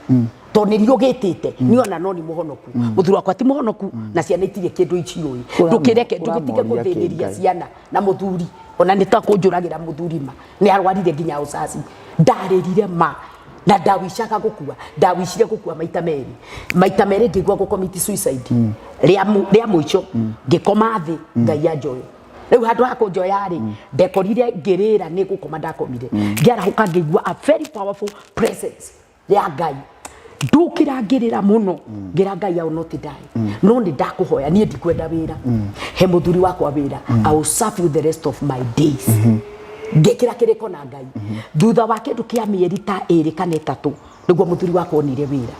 tondũ nĩ riũgĩtĩte nĩ ona no nĩ mũhonoku mũthuri wakwa ti mũhonoku na ciana itirĩ kĩndũ iciũĩ ndũkĩreke ndũgĩtige gũthĩnĩria ciana na mũthuri ona nĩ takũnjũragĩra mũthuri ma nĩ arwarire nginya ũcaci ndarĩrire ma na ndawishaga gũkua ndawishire gũkua maita merĩ ngĩgua gũcommit suicide rĩa mũico ngĩkoma thĩ Ngai anjoye riu handu ha kunjoya ri ndekorire ngĩrĩra nĩ gũkoma ndakomire ngĩarahũka ngĩigua a very powerful presence ya Ngai ndukira ngĩrĩra muno ngira Ngai au not die no nĩ ndakũhoya niĩ ndikwenda wĩra he mũthuri wakwa wĩra I will serve you the rest of my days ngĩkĩra kĩrĩko na Ngai thutha wa kĩndũ kĩa mĩeri ta 2 kana 3 nĩguo mũthuri wakwa onire wĩra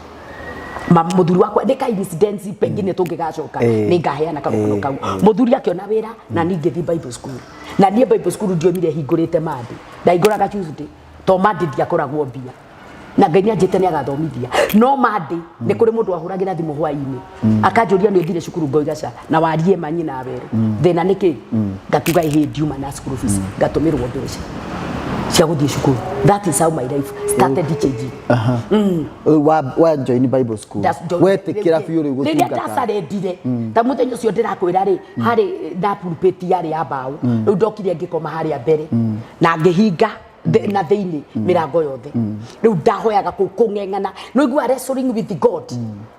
mũthuri wakwa ndika incidents pengine tũngĩgacoka nĩ ngaheana karũgano kau mũthuri akiona wĩra na ningĩ thi Bible school na niĩ Bible school ndionire hingũrĩte mandi ndaingũraga Tuesday to mandi ndiakoragwo mbia na Ngai nĩanjĩte nĩ agathomithia no mandi nĩ kũrĩ mũndũ ahũragĩra thimũ hwaĩ-inĩ akanjũria nĩ ũthire cukuru ngoigaca na warie manyi na werũ thĩna nĩkĩ ngatuga ihe ndiuma na school fees ngatũmĩrwo mbeca cia gũthiĩ cukuru that is how my life started changing wa join Bible school wetĩkĩra biũ rĩu gũtungata rĩrĩa ndacarendire ta mũthenya ũcio ndĩrakwĩra rĩ harĩ nda pulpit yarĩ ya mbaũ rĩu ndokire ngĩkoma harĩa mbere na ngĩhinga na thĩinĩ mĩrango yothe rĩu ndahoyaga kũng'eng'ana no igua wrestling with God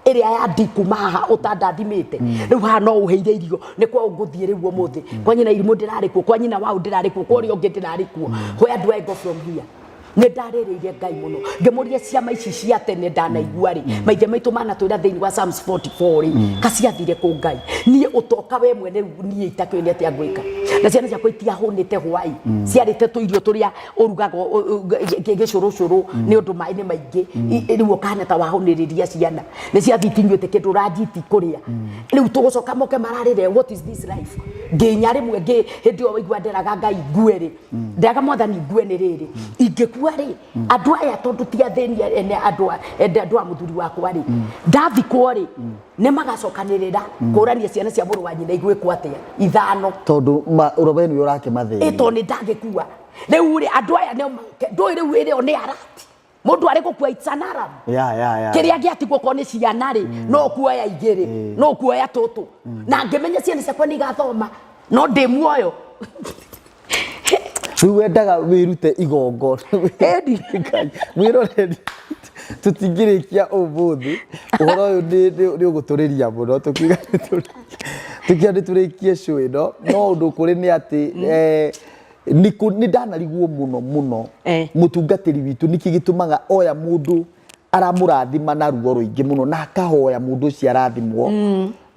ĩrĩa ya ndikuma haha ũtandathimĩte rĩu haha no ũheire irio nĩ kwa ũngũthiĩ rĩu ũmũthĩ kwa nyina irimũ ndĩrarĩ kuo kwa nyina wao ndĩrarĩ kuo kwa ũrĩa ũngĩ ndĩrarĩ kuo where do I go from here nĩ ndarĩrĩire Ngai mũno ngĩmũria ciama ici cia tene ndanaigua rĩ maithe maitũ manatwĩra thĩinĩ wa Psalms 44 rĩ kaciathire kũ Ngai niĩ ũtoka we mwene niĩ itakĩoĩ nĩ atĩa ngwĩka na ciana ciakwa itiahũnĩte hwaĩ ciarĩte tũirio tũrĩa ũrugagwo gĩcũrũcũrũ nĩ ũndũ maĩ nĩ maingĩ rĩu ũkahana ta wahũnĩrĩria ciana nĩ ciathitinyuĩte kĩndũ ũranjiti kũrĩa rĩu tũgũcoka moke mararĩre what is this life nginya rĩmwe hĩndĩ ĩyo waigua nderaga Ngai ngue rĩ nderaga Mwathani ngue nĩ rĩrĩ ingĩkua rĩ andũ aya tondũ ti athĩni ene andũ a mũthuri wakwa rĩ ndathikwo rĩ nĩ magacokanĩrĩra kũrania ciana cia mũrũ wa nyina igwĩkwo atĩa ithano tondũ ũrobe nĩ ũrakĩmathĩnia ĩto nĩ ndangĩkua rĩu rĩ andũ aya ndũĩ rĩu ĩrĩo nĩ arati mũndũ arĩ gũkua it's an alarm kĩrĩa gĩatigwo ko nĩ ciana rĩ no kuoya igĩrĩ no kuoya tũtũ na ngĩmenya ciana ciakwa nĩ igathoma no ndĩ muoyo Riu wendaga wirute igongo. Edi. Mwiroreri. Tutingirikia umuthi. Uhoro uyu ni uguturiria muno tukiga ni turikie show ino. No undu kuri ni ati ni ndanariguo muno mutungatiri witu niki gitumaga oya mundu aramurathima na ruo ruingi muno na akahoya mundu ucio arathimwo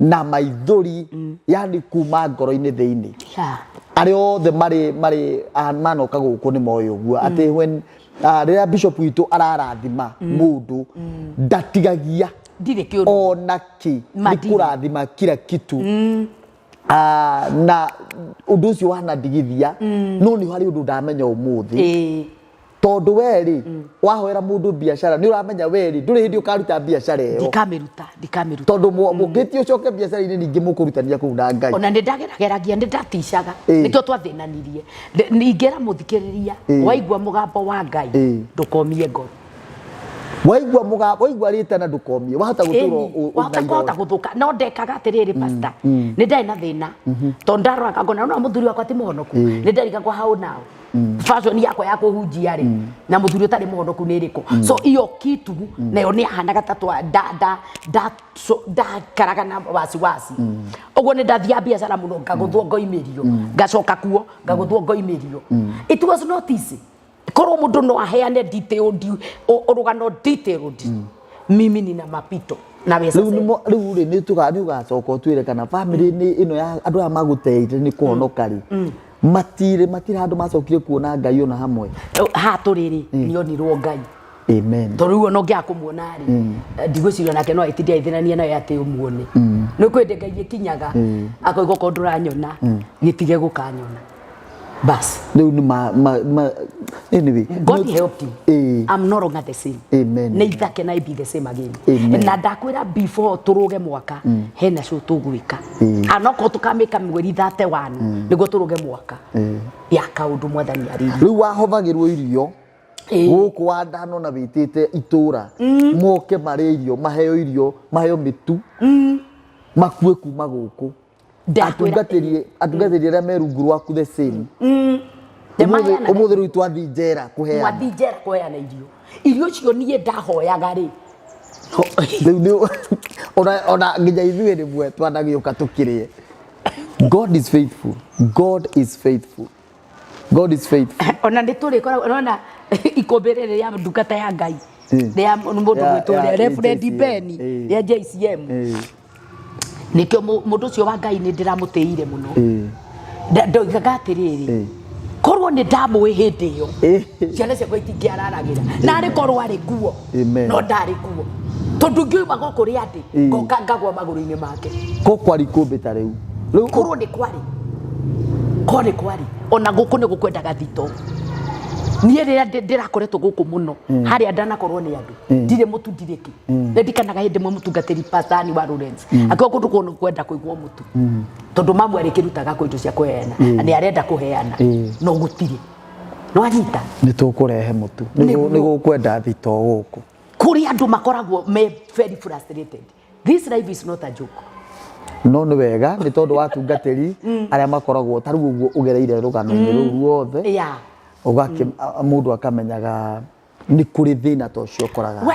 na maithori yani kuma ngoro-ini thiini ari othe mari manoka guku ni moyo guo ati when riria bishop witu ararathima mundu ndatigagia ndire kiundu ona ki ni kurathima kila kitu na undu ucio wanandigithia no ni hari undu ndamenya umuthi tondu weri wahoera mundu biashara ni uramenya weri nduri hindi ukaruta biashara iyo ndikamiruta tondu mukitio coke biashara ini ningi mukurutania kuu na Ngai ona ndageragia ndaticaga nikio twathinanirie ningera muthikiriria waigua mugambo wa Ngai ndukomie ngoro waigua mugambo waigua ritana ndukomie wahota guturo wahota guthuka no ndekaga atiriri pastor ni ndai na thina tondu ndarora ngona no muthuri wakwa ti muhonoku ni ndarika kwa hau nao fashion yakwa ya kuhunjia ri na muthuri utari muhonoku ni riko so iyo kitu nayo ni ahanaga tatwa da karaga na wasi ogwo ni ndathia biashara muno ngaguthwo ngoimirio ngacoka kuo ngaguthwo ngoimirio it was not easy koro mundu no aheane detailed orugano detailed mimi nina mapito na wesa riu ri ni ugacoka utwire kana family ni ino ya andu a maguteire ni kuhonoka ri matire andu macokire kuona Ngai ona hamwe ha turiri nionirwo Ngai amen toriu no ngia kumuona ri ndigwiciria nake no aitidia ithinania nayo ati umuone no kwende Ngai gikinyaga akoigo kondura nyona gitige gukanyona bas riu ni anyway God helped him I'm no longer the same amen neither can I be the same again na ndakwira before turuge mwaka hena show tugwika anoko tukameka mweri 31 nigo turuge mwaka ya kaundu mwathani ari riu wahothagirwo irio guku wandano na bitite itura moke mari irio maheo mitu makue kuma guku atungatiri ra merungu rwaku the same umuthi riu twathi njera kuheana irio cio nie ndahoyaga ri ona nginya ithuĩ rĩmwe twanagĩũka tũkĩrĩe. God is faithful. God is faithful. God is faithful. Ona nĩtũrĩkoragwo ona ikũmbĩrĩ rĩa ndungata ya Ngai rĩa mũndũ gwĩtwo Reverend Ben ya JCM nikio mũndũ ũcio wa Ngai nĩ ndĩramũtĩire mũno ndoigaga atĩrĩrĩ korwo nĩ ndamũĩ hĩndĩ ĩyo ciana ciakwa itingĩararagĩra na arĩ korwo arĩ kuo no ndarĩ kuo tondu ngĩuma gũkũ rĩ andĩ ngoka ngagwa magũrũ-inĩ make ko kwari kũmbĩta rĩu korwo nĩ kwari ona gũkũ nĩ gũkwendaga thito niĩ rĩrĩa ndĩrakoretwo gũkũ mũno harĩa ndanakorwo nĩ andũ ndirĩ mũtu ndirĩki ndikanaga hĩndĩ mwe mũtungatĩri pasani wa Lawrence akĩo kũndũ kũndũ kwenda kũigwo mũtu tondu mamu arĩ kĩrutaga kũ indo cia kũheana nĩ arenda kũheana no gũtirĩ no anyita nĩ tũkũrehe mũtu nĩ gũkwenda thito gũkũ kũrĩ andũ makoragwo very frustrated. This life is not a joke. No nĩ wega nĩ tondũ watungatĩri arĩa makoragwo ta rĩu ũguo ũgereire rũgano-inĩ rũu ruothe mũndũ akamenyaga nĩ kũrĩ thĩna ta ũcio ũkoraga we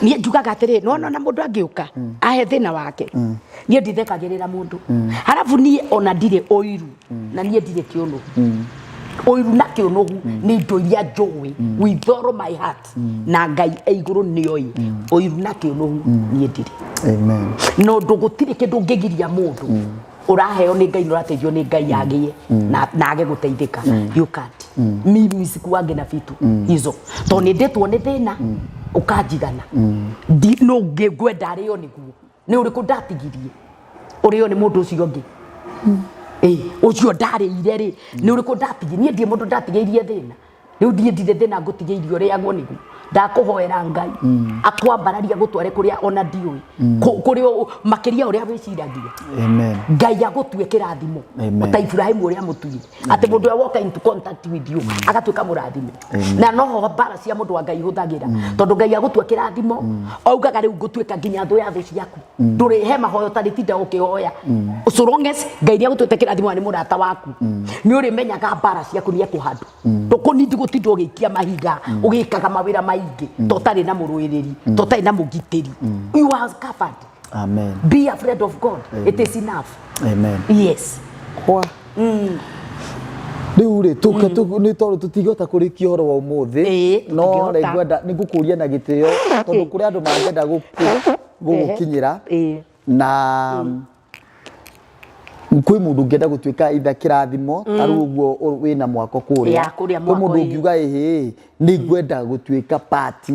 niĩ njugaga atĩrĩ nona na mũndũ angĩũka ahe thĩna wake niĩ ndithekagĩrĩra mũndũ halafu niĩ ona ndirĩ ũiru na niĩ ndirĩ kĩũnũgu ũiru na kĩũnũgu nĩ indo iria njũĩ with all my heart na Ngai igũrũ nĩoĩ ũiru na kĩũnũgu niĩ ndirĩ amen no ndũgũtirĩ kĩndũ ũngĩgiria mũndũ uraheo nĩ Ngai ũrateithio nĩ Ngai agĩe na age gũteithĩka you can't mimi sikuwage na vitu hizo to nĩ ndĩtwo nĩ thĩna ũkanjigana no ngwenda arĩo nĩguo nĩ ũrĩkũ ndatigirie ũrĩo nĩ mũndũ ũcio ũngĩ ũcio ndarĩire rĩ nĩ ũrĩkũ ndatigirie niĩ ndiĩ mũndũ ndatigĩirie thĩna riu ndire thina ngutige irio riagwo nigu ndakuhoera Ngai akwambararia gutware kuria ona ndiui kuri makiria uria wiciragia amen Ngai agutue kirathimo ta Ibrahimu uria mutuire ati mundu walk into contact with you agatuika murathime na noho bara cia mundu wa Ngai huthagira tondu Ngai agutue kirathimo augaga riu ngutuika nginya thu ya thu ciaku nduri he mahoyo tari tinda ukihoya so long as Ngai agutue kirathimo ni murata waku ni uri menyaga bara ciaku ni ekuhandu tukunindi gutinda ugikia mahiga ugikaga mawira maingi totari na muruiriri totari na mugitiri you are covered. Amen. Be afraid of God. Amen. It is enough. Amen. Yes. Kwa riu ri tuke ni tondu tutigota kurikia horo wa umuthi no ngwenda nigukuria na gitio tondu kuri andu mangenda gukinyira na kwi mundu ngenda gutuika itha kirathimo taru uguo wina mwako kuria kwi mundu ngiuga ni ngwenda gutuika party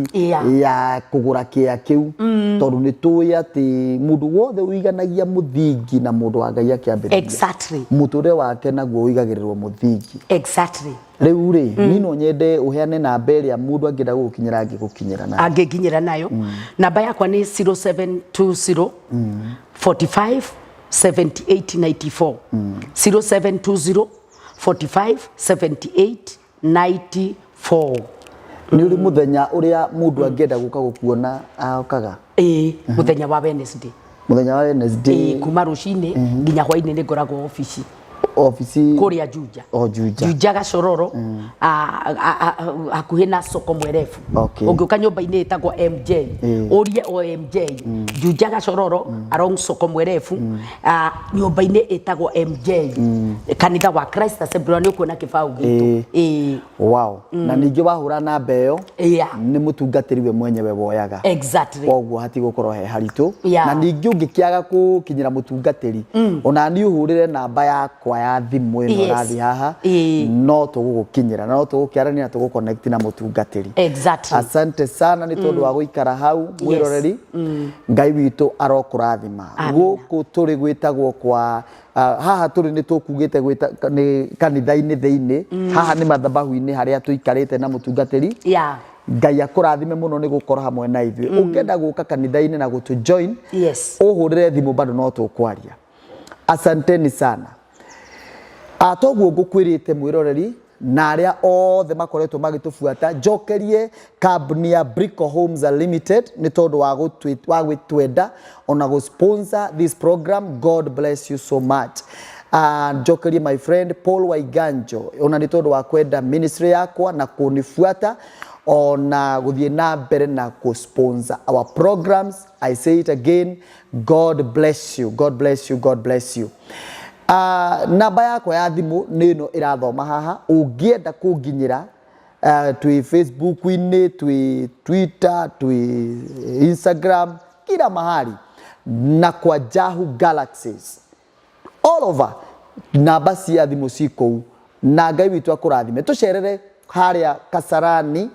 ya kugura kia kiu tondu ni tuya ati mundu wothe uiganagia muthingi na mundu wa Ngai akiambiriria exactly muture wake naguo uigagirirwo muthingi exactly riu ri nino nyende uheane namba iria mundu angenda gukinyira angikinyira nayo namba yakwa ni 0720 45 7894 0720 45 7894 ni uri muthenya uria mundu angenda guka gukuona aokaga muthenya wa Wednesday kuma rucini nginya hwaini ni ngoragwo office kuria Juja Gacororo akuhe na soko mwerefu ungiuka nyumba-ini itagwo MJ urie o MJ Juja Gacororo along soko mwerefu nyumba-ini itagwo MJ kanitha wa Christ Assembly ni ukuona kibau gitu wow na ningi wahura na mbeo ni mutungatiri we mwenyewe woyaga exactly koguo hati gukorwo he haritu na ningi ungikiaga kukinyira mutungatiri ona ni uhurire namba yakwa ya thimu ino rathi haha no tugukinyira no tugukiarania tuguconnect na mutungatiri exactly asante sana ni tondu wa guikara hau mwiroreri Ngai witu arokurathima guku turi gwitagwo kwa haha turi ni tukugite gwita ni kanitha-ini thiini haha ni mathabahu-ini haria tuikarite na mutungatiri Ngai akurathime muno ni gukora hamwe na ithui ungenda guka kanitha-ini na gutu join uhurire thimu bado no tukwaria asanteni sana atoguo ngukwirite mwiroreri na aria othe makoretwo magitufuata jokerie kambuni ya Brico Homes Limited ni tondu wa gwitwenda ona go sponsor this program. God bless you so much. Jokerie my friend Paul Waiganjo ona ni tondu wa kwenda ministry yakwa na kunifuata ona guthie na mbere na ku sponsor our programs. I say it again, God bless you, God bless you, God bless you. Namba yakwa ya thimu nino irathoma haha ungienda kunginyira twi Facebook-ini twi Twitter twi Instagram kila mahali na kwa Yahoo Galaxies all over namba cia thimu ciko na Ngai witu akurathime tucerere haria Kasarani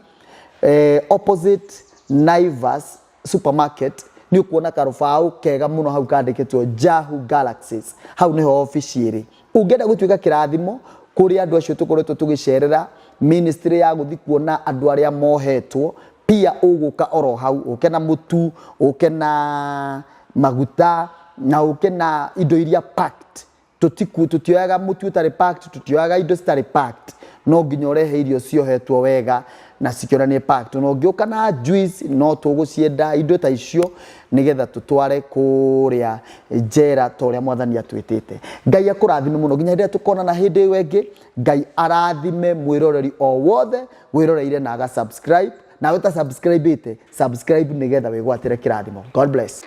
opposite Naivas supermarket ni ukuona karufau kega muno hau kandikitwo Yahoo Galaxies hau niho office iri ungenda gutuika kirathimo kuri andu acio tukoretwo tugicerera ministry ya guthi kuona andu aria mohetwo pia uguka oro hau ukena mutu ukena maguta na ukena indo iria packed tutioyaga mutu utari packed tutioyaga indo stari packed no nginya urehe irio ciohetwo wega na sikiranie packed no ngioka na juice no tugucienda indo ta icio nigetha tutware kuria njera toria mwathani atwitite. Ngai akurathime muno nginya ria tukona na hindi wengi. Ngai arathime mwiroreri o wothe wiroreire na aga subscribe na uta subscribe ite subscribe nigetha wigwatire kirathimo. God bless.